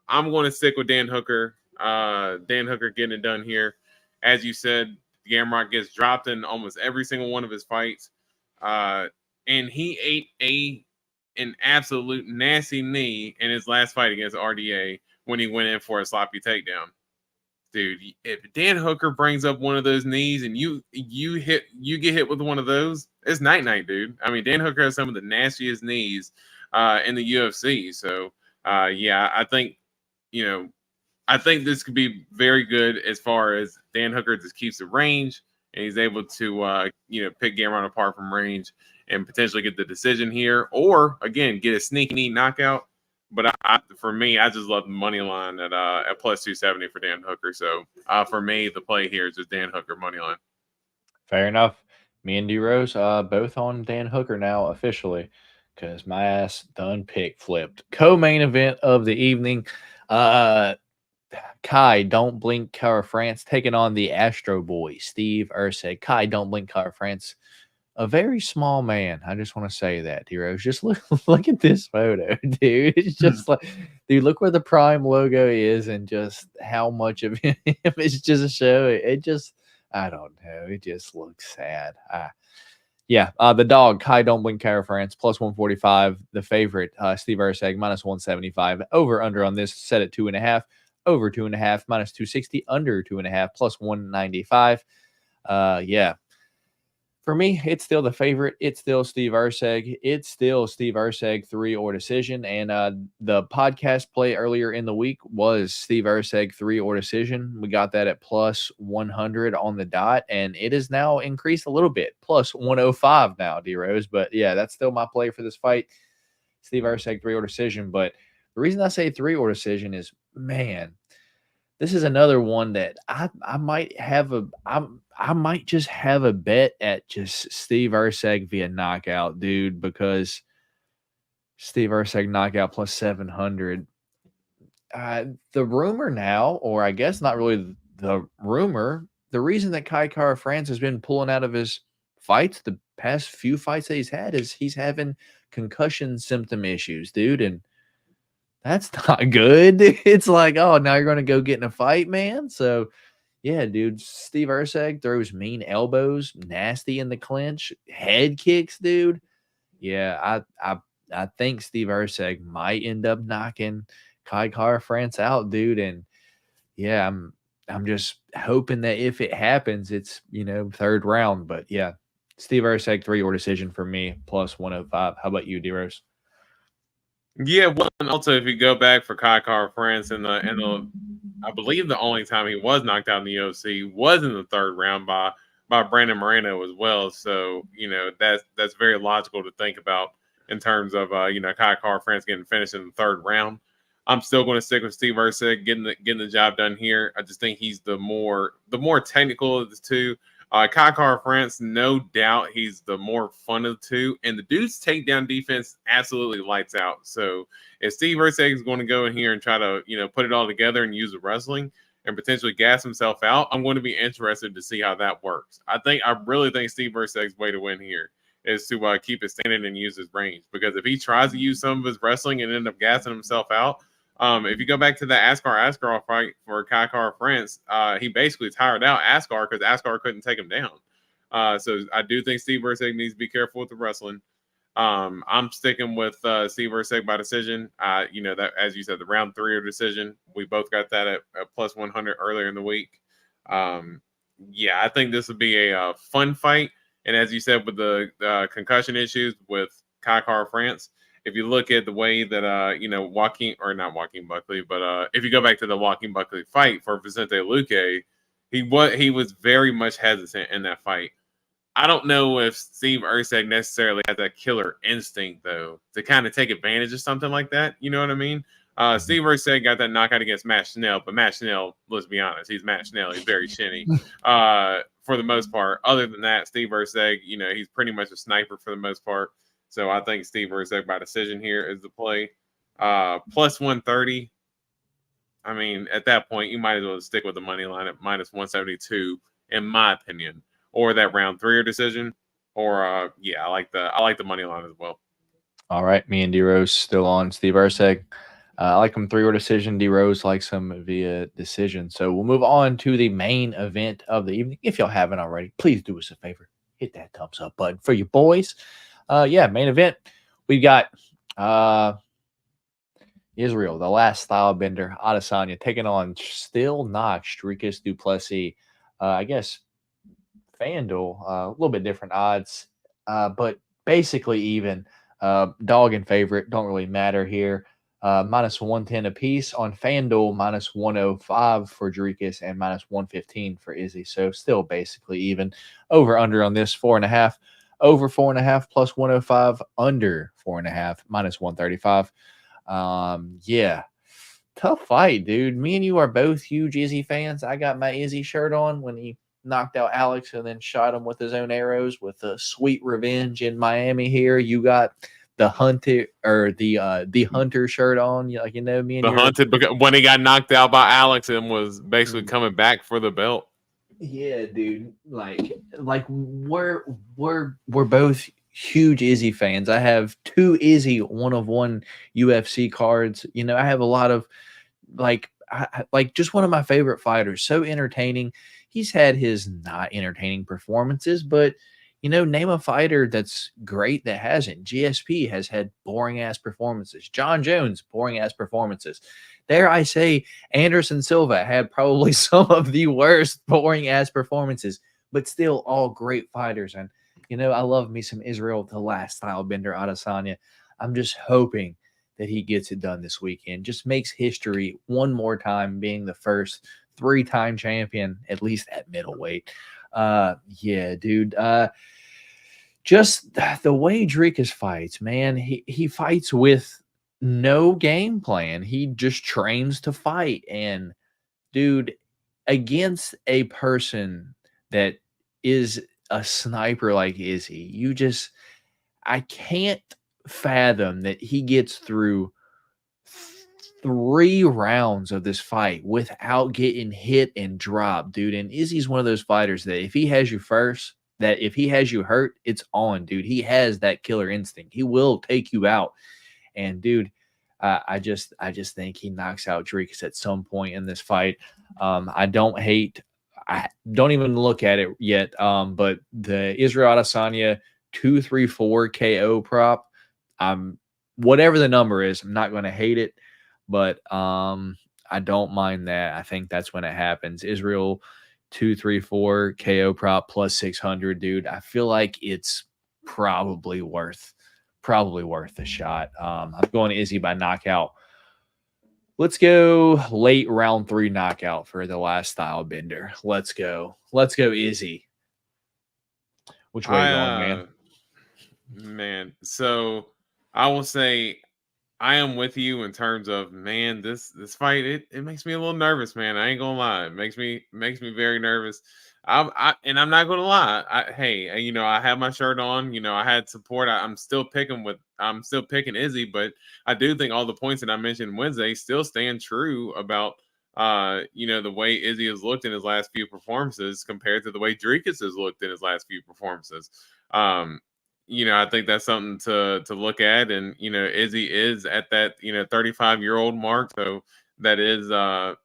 I'm going to stick with Dan Hooker. Dan Hooker getting it done here. As you said, Gamrot gets dropped in almost every single one of his fights. And he ate an absolute nasty knee in his last fight against RDA when he went in for a sloppy takedown. Dude, if Dan Hooker brings up one of those knees and you get hit with one of those, it's night, dude. I mean, Dan Hooker has some of the nastiest knees in the UFC. So, yeah, I think this could be very good as far as Dan Hooker just keeps the range and he's able to pick Gamrot apart from range and potentially get the decision here, or again get a sneaky knee knockout. But for me, I just love the money line at plus 270 for Dan Hooker. So for me, the play here is just Dan Hooker money line. Fair enough. Me and D Rose both on Dan Hooker now officially, because my ass done pick flipped. Co-main event of the evening. Kai Don't Blink Cara France taking on the Astro Boy Steve Erceg. Kai Don't Blink Cara France, a very small man. I just want to say that, heroes. Just look at this photo, dude. It's just like, dude, look where the Prime logo is, and just how much of him is just showing. It just, I don't know. It just looks sad. Yeah, the dog Kai Don't Blink Cara France plus 145. The favorite Steve Erceg minus 175. Over under on this set at 2.5. Over 2.5 minus 260. Under 2.5 plus 195. Yeah. For me, it's still the favorite. It's still Steve Erceg. It's still Steve Erceg 3 or decision. And the podcast play earlier in the week was Steve Erceg 3 or decision. We got that at plus 100 on the dot, and it is now increased a little bit, plus 105 now, D Rose. But yeah, that's still my play for this fight. Steve Erceg 3 or decision. But the reason I say 3 or decision is, man, this is another one that I might have I might just have a bet at just Steve Erceg via knockout, dude, because Steve Erceg knockout plus 700. The rumor now, or I guess not really the rumor, the reason that Kai Cara France has been pulling out of his fights, the past few fights that he's had, is he's having concussion symptom issues, dude, and that's not good. It's like, oh, now you're going to go get in a fight, man. So, yeah, dude, Steve Erceg throws mean elbows, nasty in the clinch, head kicks, dude. Yeah, I think Steve Erceg might end up knocking Kai Cara France out, dude. And yeah, I'm just hoping that if it happens, it's, third round. But yeah, Steve Erceg 3 or decision for me, plus 105. How about you, D Rose? Yeah, well, and also if you go back for Kai Cara France and I believe the only time he was knocked out in the UFC was in the third round by by Brandon Moreno as well. So, that's very logical to think about in terms of, Kai Kara-France getting finished in the third round. I'm still going to stick with Steve Erceg getting the job done here. I just think he's the more technical of the two. Kai Kara-France, no doubt, he's the more fun of the two. And the dude's takedown defense absolutely lights out. So if Steve Erceg is going to go in here and try to, put it all together and use the wrestling and potentially gas himself out, I'm going to be interested to see how that works. I really think Steve Erceg's way to win here is to keep it standing and use his range. Because if he tries to use some of his wrestling and end up gassing himself out, if you go back to the Askar fight for Kai Kara-France, he basically tired out Askar because Askar couldn't take him down. So I do think Steve Erceg needs to be careful with the wrestling. I'm sticking with Steve Erceg by decision. That, as you said, the round 3 or decision. We both got that at plus 100 earlier in the week. I think this would be a fun fight. And as you said, with the concussion issues with Kai Kara-France, if you look at the way that not Joaquin Buckley, but if you go back to the Joaquin Buckley fight for Vicente Luque, he was very much hesitant in that fight. I don't know if Steve Erceg necessarily has that killer instinct though to kind of take advantage of something like that. You know what I mean? Steve Erceg got that knockout against Matt Schnell, but Matt Schnell, let's be honest, he's Matt Schnell. He's very shinny for the most part. Other than that, Steve Erceg, he's pretty much a sniper for the most part. So I think Steve Erceg by decision here is the play. Plus 130. I mean, at that point, you might as well stick with the money line at minus 172, in my opinion, or that round 3 or decision. Or I like the money line as well. All right, me and D Rose still on Steve Erceg. I like him 3 or decision. D Rose likes him via decision. So we'll move on to the main event of the evening. If y'all haven't already, please do us a favor, hit that thumbs up button for you boys. Main event. We've got Israel, the last style bender, Adesanya, taking on still not Dricus du Plessis. I guess FanDuel, a little bit different odds, but basically even. Dog and favorite don't really matter here. Minus 110 apiece on FanDuel, minus 105 for Dricus, and minus 115 for Izzy. So still basically even. Over under on this 4.5. Over 4.5 plus 105, under 4.5 minus 135. Tough fight, dude. Me and you are both huge Izzy fans. I got my Izzy shirt on when he knocked out Alex and then shot him with his own arrows with a sweet revenge in Miami here. You got the Hunter or the Hunter shirt on, me and the Hunted, because when he got knocked out by Alex and was basically coming back for the belt. Yeah, dude. Like we're both huge Izzy fans. I have 2 Izzy 1-of-1 UFC cards. I have a lot of just one of my favorite fighters. So entertaining. He's had his not entertaining performances, but name a fighter that's great that hasn't. GSP has had boring ass performances. John Jones, boring ass performances. Dare I say, Anderson Silva had probably some of the worst boring ass performances, but still all great fighters. And, I love me some Israel, the last style bender, Adesanya. I'm just hoping that he gets it done this weekend. Just makes history one more time, being the first 3-time champion, at least at middleweight. Dude. Just the way Dricus fights, man, he fights with no game plan. He just trains to fight. And, dude, against a person that is a sniper like Izzy, I can't fathom that he gets through 3 rounds of this fight without getting hit and dropped, dude. And Izzy's one of those fighters that if he has you first, that if he has you hurt, it's on, dude. He has that killer instinct. He will take you out. And, dude, I just think he knocks out Dricus at some point in this fight. I don't even look at it yet. But the Israel Adesanya 234 KO prop, whatever the number is, I'm not going to hate it. But I don't mind that. I think that's when it happens. Israel 234 KO prop plus 600, dude. I feel like it's probably worth a shot. I'm going Izzy by knockout. Let's go late round 3 knockout for the last style bender. Let's go Izzy. Which way you going, man? Man, so I will say I am with you in terms of, man, this fight, it makes me a little nervous, man. I ain't gonna lie. It makes me very nervous. I'm not gonna lie. Hey, I have my shirt on. I had support. I'm still picking Izzy, but I do think all the points that I mentioned Wednesday still stand true about the way Izzy has looked in his last few performances compared to the way Dricus has looked in his last few performances. I think that's something to look at. And, Izzy is at that, 35-year-old mark. So that is,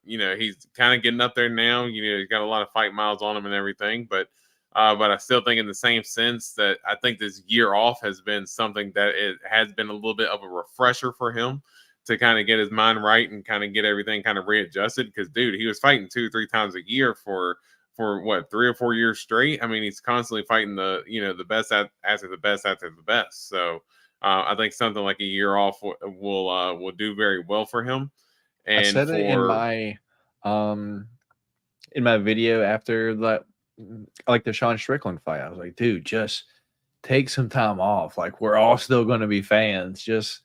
he's kind of getting up there now. He's got a lot of fight miles on him and everything. But I still think in the same sense that I think this year off has been something that it has been a little bit of a refresher for him to kind of get his mind right and kind of get everything kind of readjusted. Because, dude, he was fighting 2-3 times a year for what, 3 or 4 years straight. I mean, he's constantly fighting the best after the best after the best. So I think something like a year off will do very well for him. And I said it in my video after that, like the Sean Strickland fight. I was like, dude, just take some time off. Like, we're all still going to be fans. Just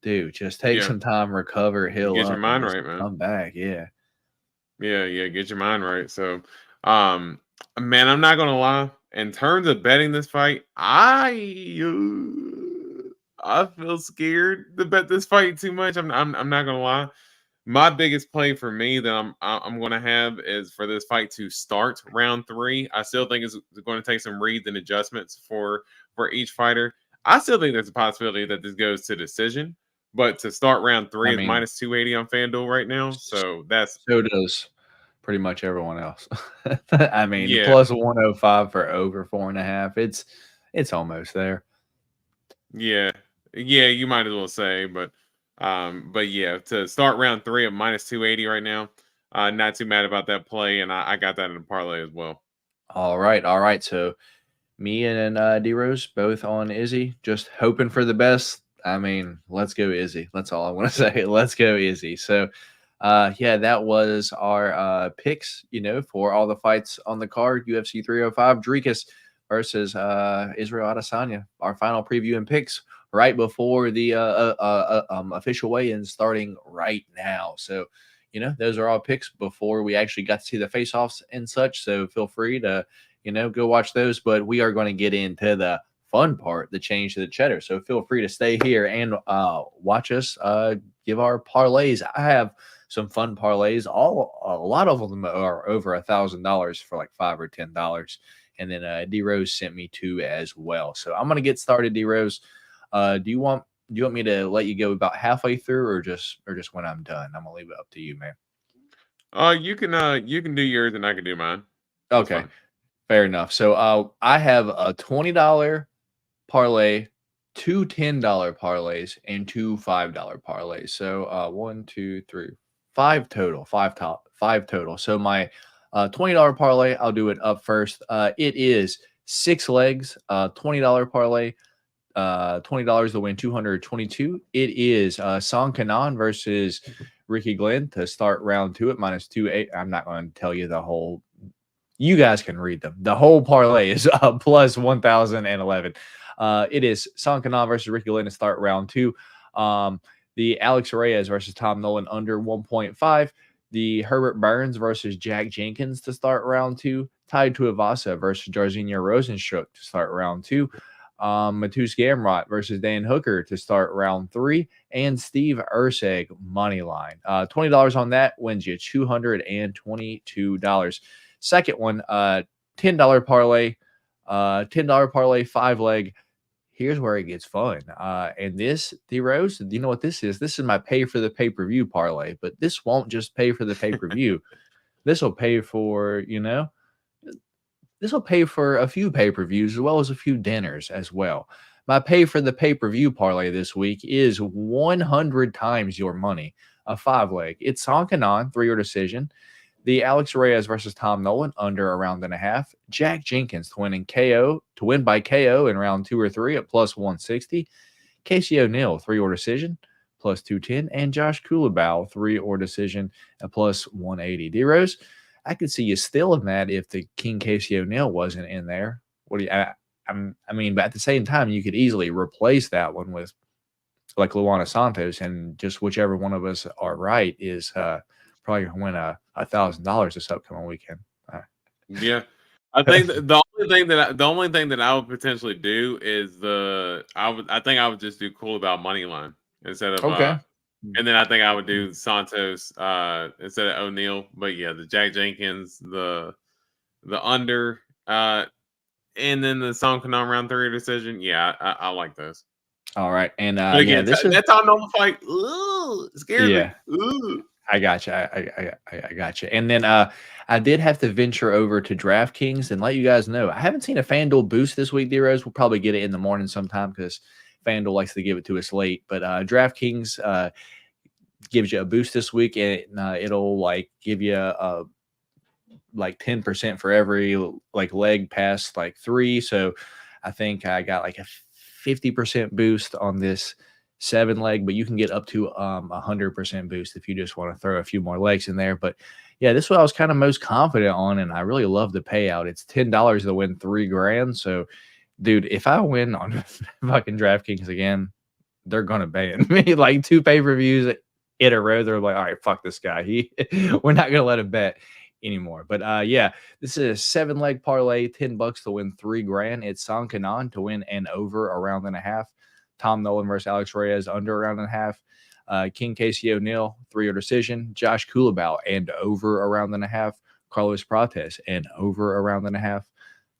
take some time, recover, heal get up, your mind right, man. Come back, yeah. Get your mind right. So, man, I'm not gonna lie. In terms of betting this fight, I feel scared to bet this fight too much. I'm not gonna lie. My biggest play for me that I'm going to have is for this fight to start round 3. I still think it's going to take some reads and adjustments for each fighter. I still think there's a possibility that this goes to decision, but to start round 3 is minus 280 on FanDuel right now. So does pretty much everyone else. I mean, plus 105 for over 4.5. It's almost there. Yeah, you might as well say, but yeah, to start round 3 at minus 280 right now, not too mad about that play, and I got that in a parlay as well. All right. So me and D-Rose both on Izzy, just hoping for the best. I mean, let's go Izzy. That's all I want to say. Let's go Izzy. So that was our picks, for all the fights on the card. UFC 305, Dricus versus Israel Adesanya. Our final preview and picks right before the official weigh-in starting right now. So, those are all picks before we actually got to see the face-offs and such. So feel free to, go watch those. But we are going to get into the fun part, the change to the cheddar. So feel free to stay here and watch us give our parlays. I have some fun parlays. A lot of them are over $1,000 for like $5 or $10. And then D-Rose sent me 2 as well. So I'm going to get started, D-Rose. Do you want me to let you go about halfway through or just when I'm done? I'm gonna leave it up to you, man. You can do yours and I can do mine. Okay. Fair enough. So I have a $20 parlay, 2 $10 parlays, and 2 $5 parlays. So 1, 2, 3, 5 total. 5 total. So my $20 parlay, I'll do it up first. It is 6 legs, $20 parlay. $20 to win 222. It is Song Kanan versus Ricky Glenn to start round 2 at minus 280. I'm not going to tell you the whole. You guys can read them. The whole parlay is plus 1,011. It is Song Kanan versus Ricky Glenn to start round 2. The Alex Reyes versus Tom Nolan under 1.5. The Herbert Burns versus Jack Jenkins to start round 2. Tai Tuivasa versus Jairzinho Rosenstruck to start round 2. Matus Gamrot versus Dan Hooker to start round 3, and Steve Erceg money line. $20 on that wins you $222. Second one, $10 parlay, 5 leg. Here's where it gets fun. And this, D-Rose, do you know what this is? This is my pay for the pay-per-view parlay, but this won't just pay for the pay-per-view. This will pay for, this will pay for a few pay-per-views as well as a few dinners as well. My pay for the pay-per-view parlay this week is 100 times your money, a 5 leg. It's Song Kanan, 3-or decision. The Alex Reyes versus Tom Nolan under a round and a half. Jack Jenkins to win by KO in round 2 or 3 at plus 160. Casey O'Neill, 3-or decision, plus 210. And Josh Kulabau, 3-or decision at plus 180. D-Rose, I could see you still in that if the King Casey O'Neill wasn't in there. what do you? I mean, but at the same time, you could easily replace that one with like Luana Santos, and just whichever one of us are right is probably going to win $1,000 this upcoming weekend. Yeah, I think the only thing that I would potentially do is I think I would just do cool about money line instead of Okay. and then I think I would do Santos instead of O'Neal. But yeah, the Jack Jenkins, the under, and then the Song Kanon round 3 decision. Yeah, I like those. All right, and but again, that's on normal fight. Ooh, it scared me. Ooh. I got you. I got you. And then I did have to venture over to DraftKings and let you guys know I haven't seen a FanDuel boost this week, D-Rose. We'll probably get it in the morning sometime because FanDuel likes to give it to us late. But DraftKings gives you a boost this week, and it'll like give you like 10% for every like leg past like 3. So I think I got like a 50% boost on this 7 leg, but you can get up to 100% boost if you just want to throw a few more legs in there. But yeah, this is what I was kind of most confident on, and I really love the payout. It's $10 to win $3,000. So, dude, if I win on fucking DraftKings again, they're gonna ban me. Like 2 pay-per-views in a row. They're like, all right, fuck this guy. We're not gonna let him bet anymore. But yeah, this is a 7-leg parlay, $10 to win $3,000. It's Song Kanon to win and over a round and a half. Tom Nolan versus Alex Reyes under a round and a half. King Casey O'Neill 3-0 decision. Josh Kulabau and over a round and a half. Carlos Prates and over a round and a half.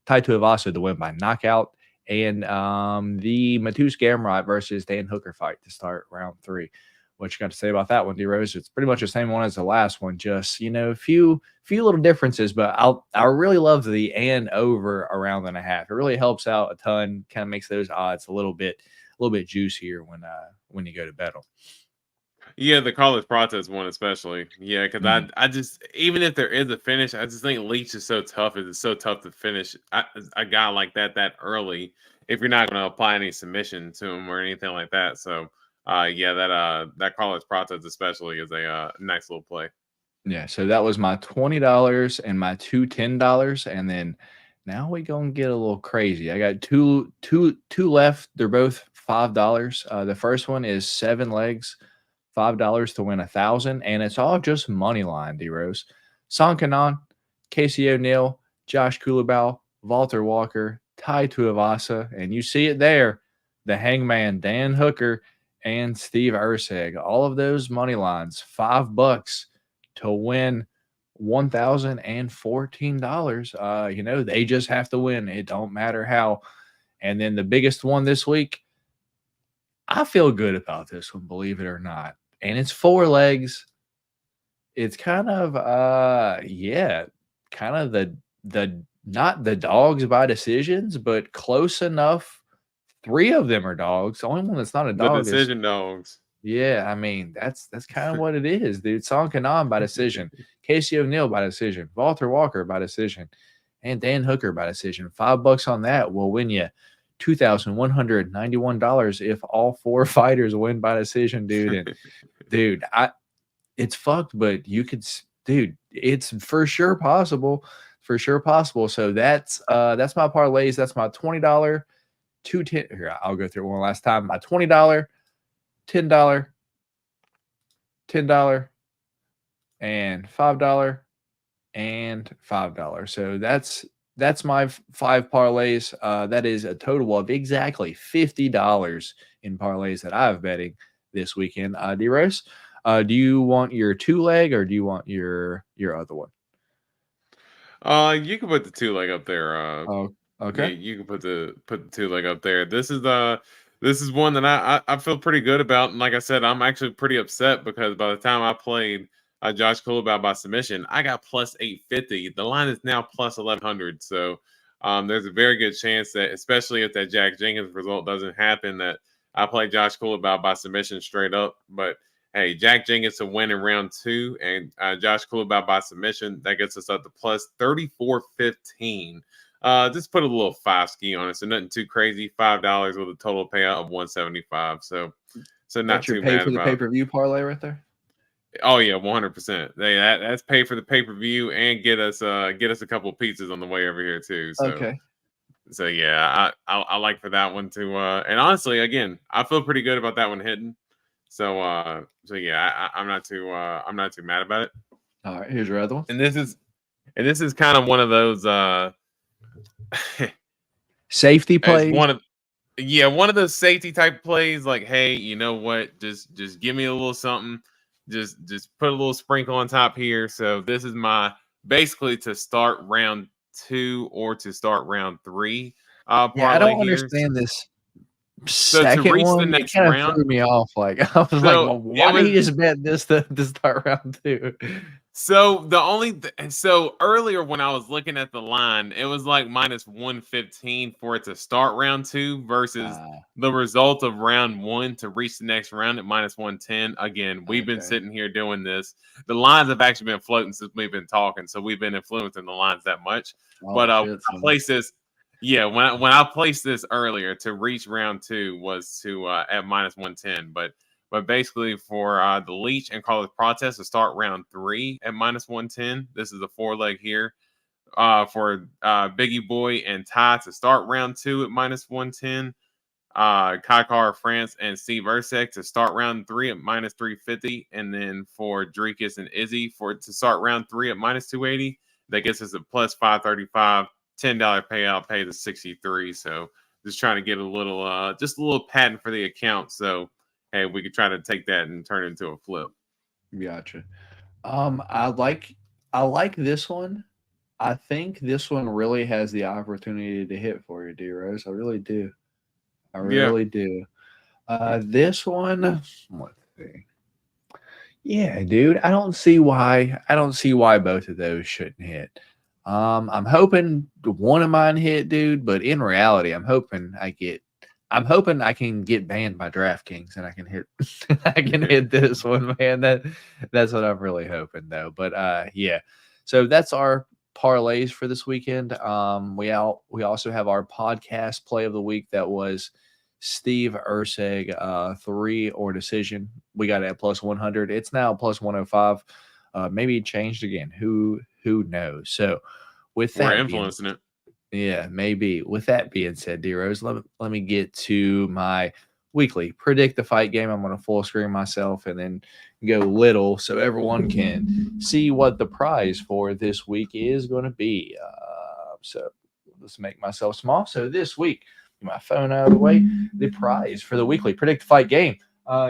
Tai Tuivasa to win by knockout. And the Matus Gamrot versus Dan Hooker fight to start round 3. What you got to say about that one, D-Rose? It's pretty much the same one as the last one, just, you know, a few little differences, but I really love the and over a round and a half. It really helps out a ton, kind of makes those odds a little bit juicier when you go to bet them. Yeah, the Carlos Prates one especially. Yeah, because I just, even if there is a finish, I just think Leach is so tough. It's so tough to finish a guy like that early if you're not going to apply any submission to him or anything like that. So yeah, that Carlos Prates especially is a nice little play. Yeah, so that was my $20 and my two $10, and then now we gonna get a little crazy. I got two left. They're both $5. The first one is 7 legs, $5 to win 1,000, and it's all just money line. D-Rose, Song Kanon, Casey O'Neill, Josh Kulabau, Walter Walker, Tai Tuivasa, and you see it there, the Hangman Dan Hooker and Steve Erceg. All of those money lines, $5 to win $1,014. You know, they just have to win. It don't matter how. And then the biggest one this week, I feel good about this one, believe it or not. And it's 4 legs. It's kind of kind of the not the dogs by decisions, but close enough. 3 of them are dogs. The only one that's not a dog is decision dogs. Yeah, I mean, that's kind of what it is, dude. Song Kanon by decision. Casey O'Neill by decision. Walter Walker by decision. And Dan Hooker by decision. $5 on that will win you $2,191 if all 4 fighters win by decision, dude. And dude, it's fucked, but you could, dude, it's for sure possible. For sure possible. So that's my parlays. That's my $20, $210. Here, I'll go through it one last time. My $20, $10, and $5, and $5. So that's my 5 parlays. That is a total of exactly $50 in parlays that I've betting this weekend. D-Rose, do you want your 2-leg or do you want your other one? You can put the 2-leg up there. Okay. Yeah, you can put the 2-leg up there. This is one that I feel pretty good about. And like I said, I'm actually pretty upset because by the time I played Josh Kulabau by submission, I got plus 850. The line is now plus 1,100. So there's a very good chance that, especially if that Jack Jenkins result doesn't happen, that I play Josh Kulabau by submission straight up. But hey, Jack Jenkins to win in round 2 and Josh Kulabau by submission, that gets us up to plus 3,415. Just put a little 5 ski on it, so nothing too crazy. $5 with a total payout of $175. So not too bad. For the pay-per-view parlay right there. Oh yeah, 100%. That's pay for the pay-per-view and get us a couple of pizzas on the way over here too. So. Okay. So yeah, I like for that one to and honestly, again, I feel pretty good about that one hitting. So yeah, I'm not too mad about it. All right, here's your other one. And this is kind of one of those safety plays. One of those safety type plays. Like, hey, you know what? Just give me a little something. Just put a little sprinkle on top here. So this is my basically to start round 2 or to start round 3. Parlay I don't here. understand this So second to reach one. the next it kind round, of threw me off. Like I was like, well, why did he just bet this to start round 2? So so earlier when I was looking at the line, it was like minus 115 for it to start round 2 versus the result of round 1 to reach the next round at minus 110. Again, we've been sitting here doing this. The lines have actually been floating since we've been talking, so we've been influencing the lines that much. But I placed this. Yeah, when I placed this earlier to reach round 2 was to at minus 110, but basically for the Leech and Carlos Protest to start round 3 at minus 110. This is a 4-leg here. For Biggie Boy and Ty to start round 2 at minus 110. Kaikar France and Steve Ursek to start round 3 at minus 350. And then for Drekus and Izzy to start round 3 at minus 280. That gets us a plus 535. $10 payout, pay the 63. So just trying to get a little patent for the account. So hey, we could try to take that and turn it into a flip. Gotcha. I like this one. I think this one really has the opportunity to hit for you, D-Rose. I really do. I really do. This one, let's see. Yeah, dude. I don't see why both of those shouldn't hit. I'm hoping one of mine hit, dude, but in reality, I'm hoping I can get banned by DraftKings and I can hit this one, man. That's what I'm really hoping though. But yeah. So that's our parlays for this weekend. We also have our podcast play of the week that was Steve Urseg 3 or decision. We got it at plus 100. It's now plus 105. Maybe it changed again. Who knows? So with that, we're influencing it. Yeah, maybe. With that being said, D-Rose, let me get to my weekly predict the fight game. I'm going to full screen myself and then go little so everyone can see what the prize for this week is going to be. So let's make myself small. So this week, get my phone out of the way. The prize for the weekly predict the fight game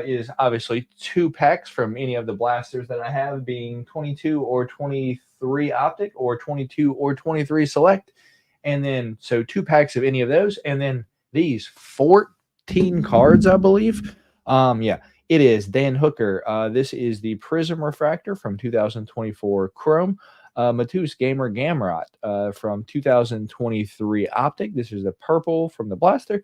is obviously 2 packs from any of the blasters that I have, being 22 or 23 optic or 22 or 23 select. And then, so 2 packs of any of those. And then these 14 cards, I believe. Yeah, it is Dan Hooker. This is the Prism Refractor from 2024 Chrome. Matus Gamer Gamrot from 2023 Optic. This is the purple from the blaster.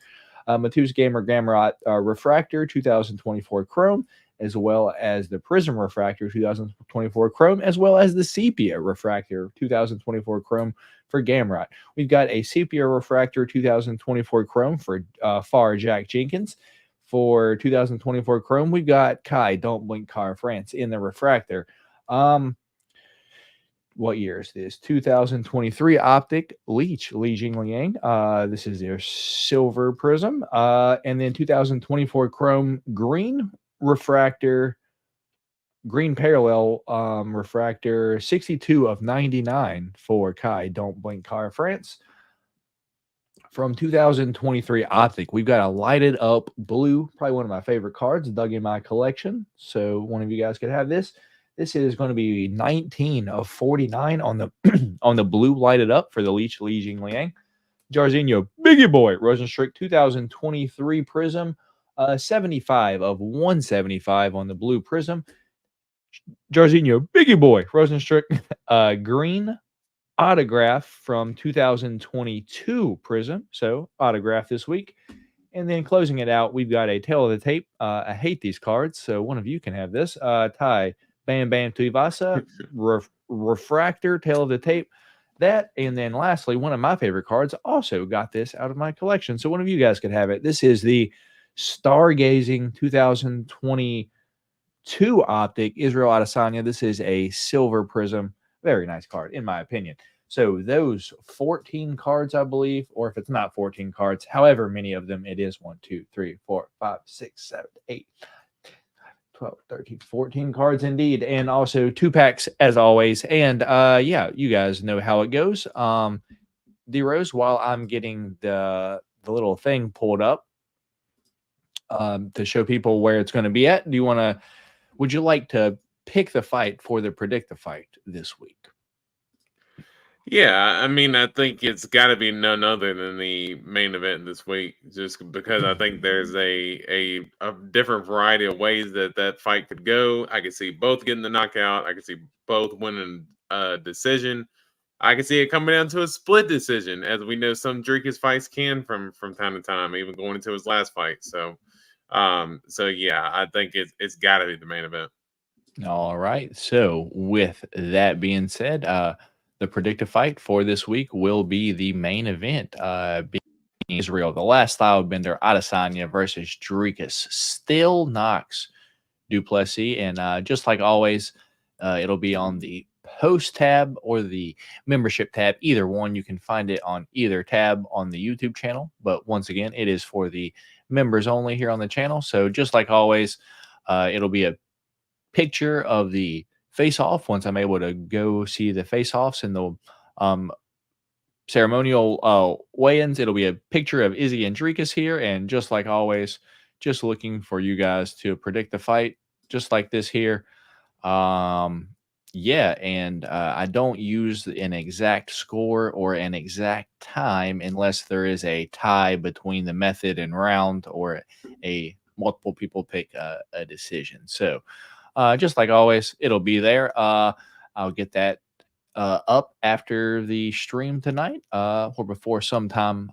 Matus Gamer Gamrot Refractor 2024 Chrome, as well as the Prism Refractor 2024 Chrome, as well as the Sepia Refractor 2024 Chrome for Gamrot. We've got a Sepia Refractor 2024 Chrome for Far Jack Jenkins. For 2024 Chrome, we've got Kai Don't Blink Car France in the Refractor. What year is this? 2023 Optic Leech Li Jingliang. This is their Silver Prism. And then 2024 Chrome Green Refractor, Green Parallel Refractor, 62 of 99 for Kai Don't Blink Car France. From 2023 Optic, we've got a lighted up blue, probably one of my favorite cards, dug in my collection. So one of you guys could have this. This is going to be 19 of 49 on the on the blue lighted up for the Leech Li Jingliang. Jarzinho Biggie Boy Rosenstrick 2023 Prism, 75 of 175 on the blue Prism. Jarzinho Biggie Boy Rosenstrick green autograph from 2022 Prism. So autograph this week. And then closing it out, we've got a tail of the tape. I hate these cards, so one of you can have this. Ty Bam Bam Tuivasa refractor, tail of the tape. That, and then lastly, one of my favorite cards, also got this out of my collection. So one of you guys could have it. This is the Stargazing 2022 Optic Israel Adesanya. This is a silver prism. Very nice card, in my opinion. So those 14 cards, I believe, or if it's not 14 cards, however many of them it is, 1, 2, 3, 4, 5, 6, 7, 8, 12, 13, 14 cards indeed. And also 2-packs as always. And yeah, you guys know how it goes. D-Rose, while I'm getting the little thing pulled up to show people where it's going to be at, would you like to pick the fight for the Predict the Fight this week? Yeah, I mean, I think it's got to be none other than the main event this week, just because I think there's a different variety of ways that fight could go. I could see both getting the knockout. I could see both winning a decision. I can see it coming down to a split decision, as we know some Dricus fights can from time to time, even going into his last fight. So yeah, I think it's got to be the main event. All right. So with that being said, the predictive fight for this week will be the main event. Being Israel, the last style bender, Adesanya versus Dricus. Still knocks Plessis, and just like always, it'll be on the post tab or the membership tab. Either one, you can find it on either tab on the YouTube channel. But once again, it is for the members only here on the channel. So just like always, it'll be a picture of the face-off once I'm able to go see the face-offs and the ceremonial weigh-ins. It'll be a picture of Izzy and Dricus here, and just like always, just looking for you guys to predict the fight, just like this here. Yeah, and I don't use an exact score or an exact time unless there is a tie between the method and round, or a multiple people pick a decision. So just like always, it'll be there. I'll get that up after the stream tonight, or before sometime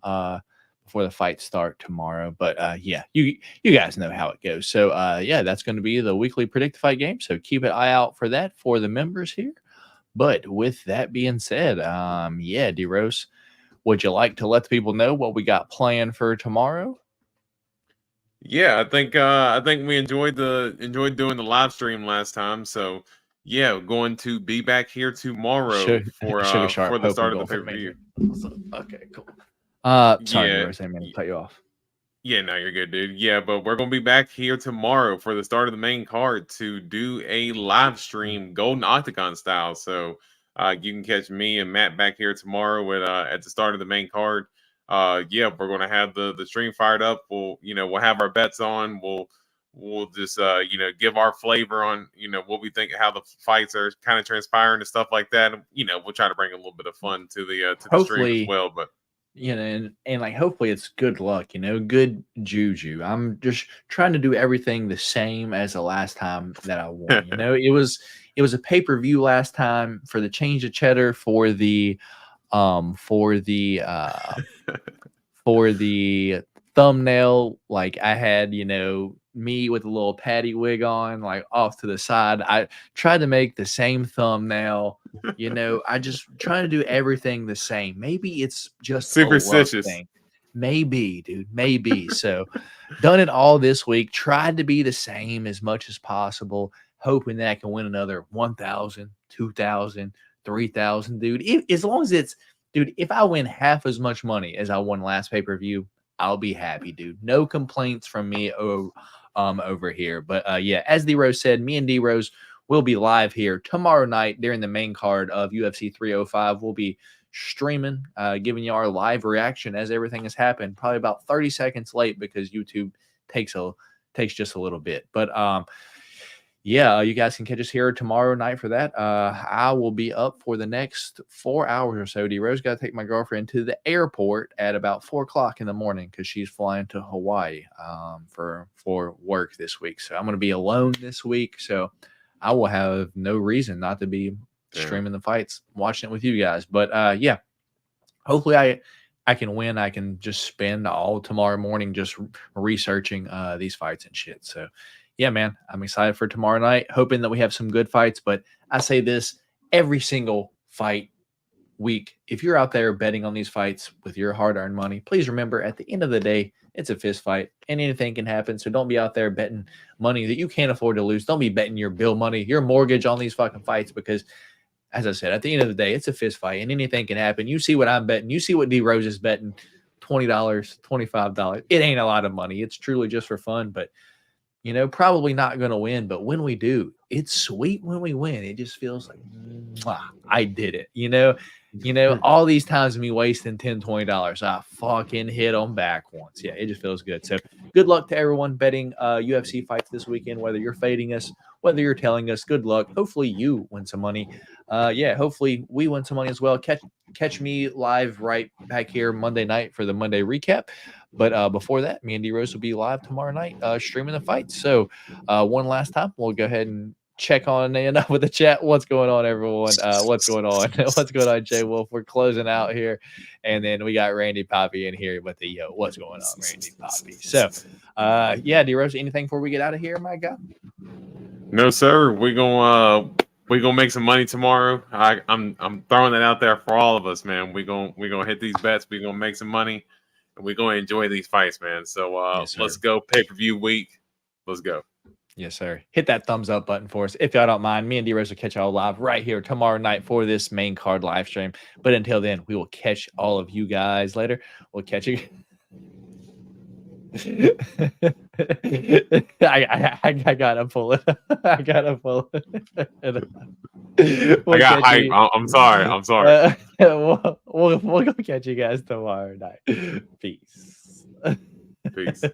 before the fight start tomorrow. But yeah, you guys know how it goes. So yeah, that's going to be the weekly Predict the Fight game. So keep an eye out for that for the members here. But with that being said, yeah, D-Rose, would you like to let the people know what we got planned for tomorrow? Yeah, I think we enjoyed doing the live stream last time. So yeah, going to be back here tomorrow for the start of the pay-per-view. Okay, cool. Sorry, Yeah, D-Rose, I didn't mean to cut you off. Yeah, no, you're good, dude. Yeah, but we're gonna be back here tomorrow for the start of the main card to do a live stream Golden Octagon style. So you can catch me and Matt back here tomorrow at the start of the main card. Yeah, we're gonna have the stream fired up. We'll have our bets on. We'll just give our flavor on what we think, how the fights are kind of transpiring and stuff like that. And, we'll try to bring a little bit of fun to the stream as well. But and like hopefully it's good luck, good juju. I'm just trying to do everything the same as the last time that I won. It was a pay-per-view last time for the change of Cheddar for the thumbnail. Like I had me with a little patty wig on, like off to the side. I tried to make the same thumbnail. I just try to do everything the same. Maybe it's just superstitious thing. Maybe, dude. Maybe. So done it all this week. Tried to be the same as much as possible, hoping that I can win another 1,000, 2,000, 3,000, dude. As long as it's, dude, if I win half as much money as I won last pay-per-view, I'll be happy, dude. No complaints from me over here. But yeah, as D-Rose said, me and D-Rose will be live here tomorrow night during the main card of UFC 305. We'll be streaming, giving you our live reaction as everything has happened. Probably about 30 seconds late because YouTube takes just a little bit. But yeah, you guys can catch us here tomorrow night for that. I will be up for the next 4 hours or so. D-Rose got to take my girlfriend to the airport at about 4 o'clock in the morning because she's flying to Hawaii for work this week. So I'm going to be alone this week. So I will have no reason not to be streaming the fights, watching it with you guys. But yeah, hopefully I can win. I can just spend all tomorrow morning just researching these fights and shit. So yeah, man, I'm excited for tomorrow night, hoping that we have some good fights. But I say this every single fight week. If you're out there betting on these fights with your hard-earned money, please remember at the end of the day, it's a fist fight and anything can happen. So don't be out there betting money that you can't afford to lose. Don't be betting your bill money, your mortgage on these fucking fights, because as I said, at the end of the day, it's a fist fight, and anything can happen. You see what I'm betting. You see what D Rose is betting. $20, $25. It ain't a lot of money. It's truly just for fun, but probably not going to win. But when we do, it's sweet when we win. It just feels like, I did it. All these times of me wasting $10, $20, I fucking hit them back once. Yeah, it just feels good. So good luck to everyone betting UFC fights this weekend, whether you're fading us, whether you're telling us, good luck. Hopefully you win some money. Hopefully we win some money as well. Catch me live right back here Monday night for the Monday recap. But before that, me and D Rose will be live tomorrow night streaming the fights. So one last time, we'll go ahead and check on enough with the chat. What's going on, everyone? What's going on? What's going on, Jay Wolf? We're closing out here. And then we got Randy Poppy in here with the what's going on, Randy Poppy. So D Rose, anything before we get out of here, my guy? No, sir. We're gonna make some money tomorrow. I'm throwing that out there for all of us, man. We're gonna hit these bets. We're gonna make some money, and we're gonna enjoy these fights, man. So yes, let's go pay-per-view week. Let's go. Yes, sir. Hit that thumbs up button for us. If y'all don't mind, me and D Rose will catch y'all live right here tomorrow night for this main card live stream. But until then, we will catch all of you guys later. We'll catch you. I gotta pull it. I gotta pull it. I'm sorry. We'll go catch you guys tomorrow night. Peace. Peace.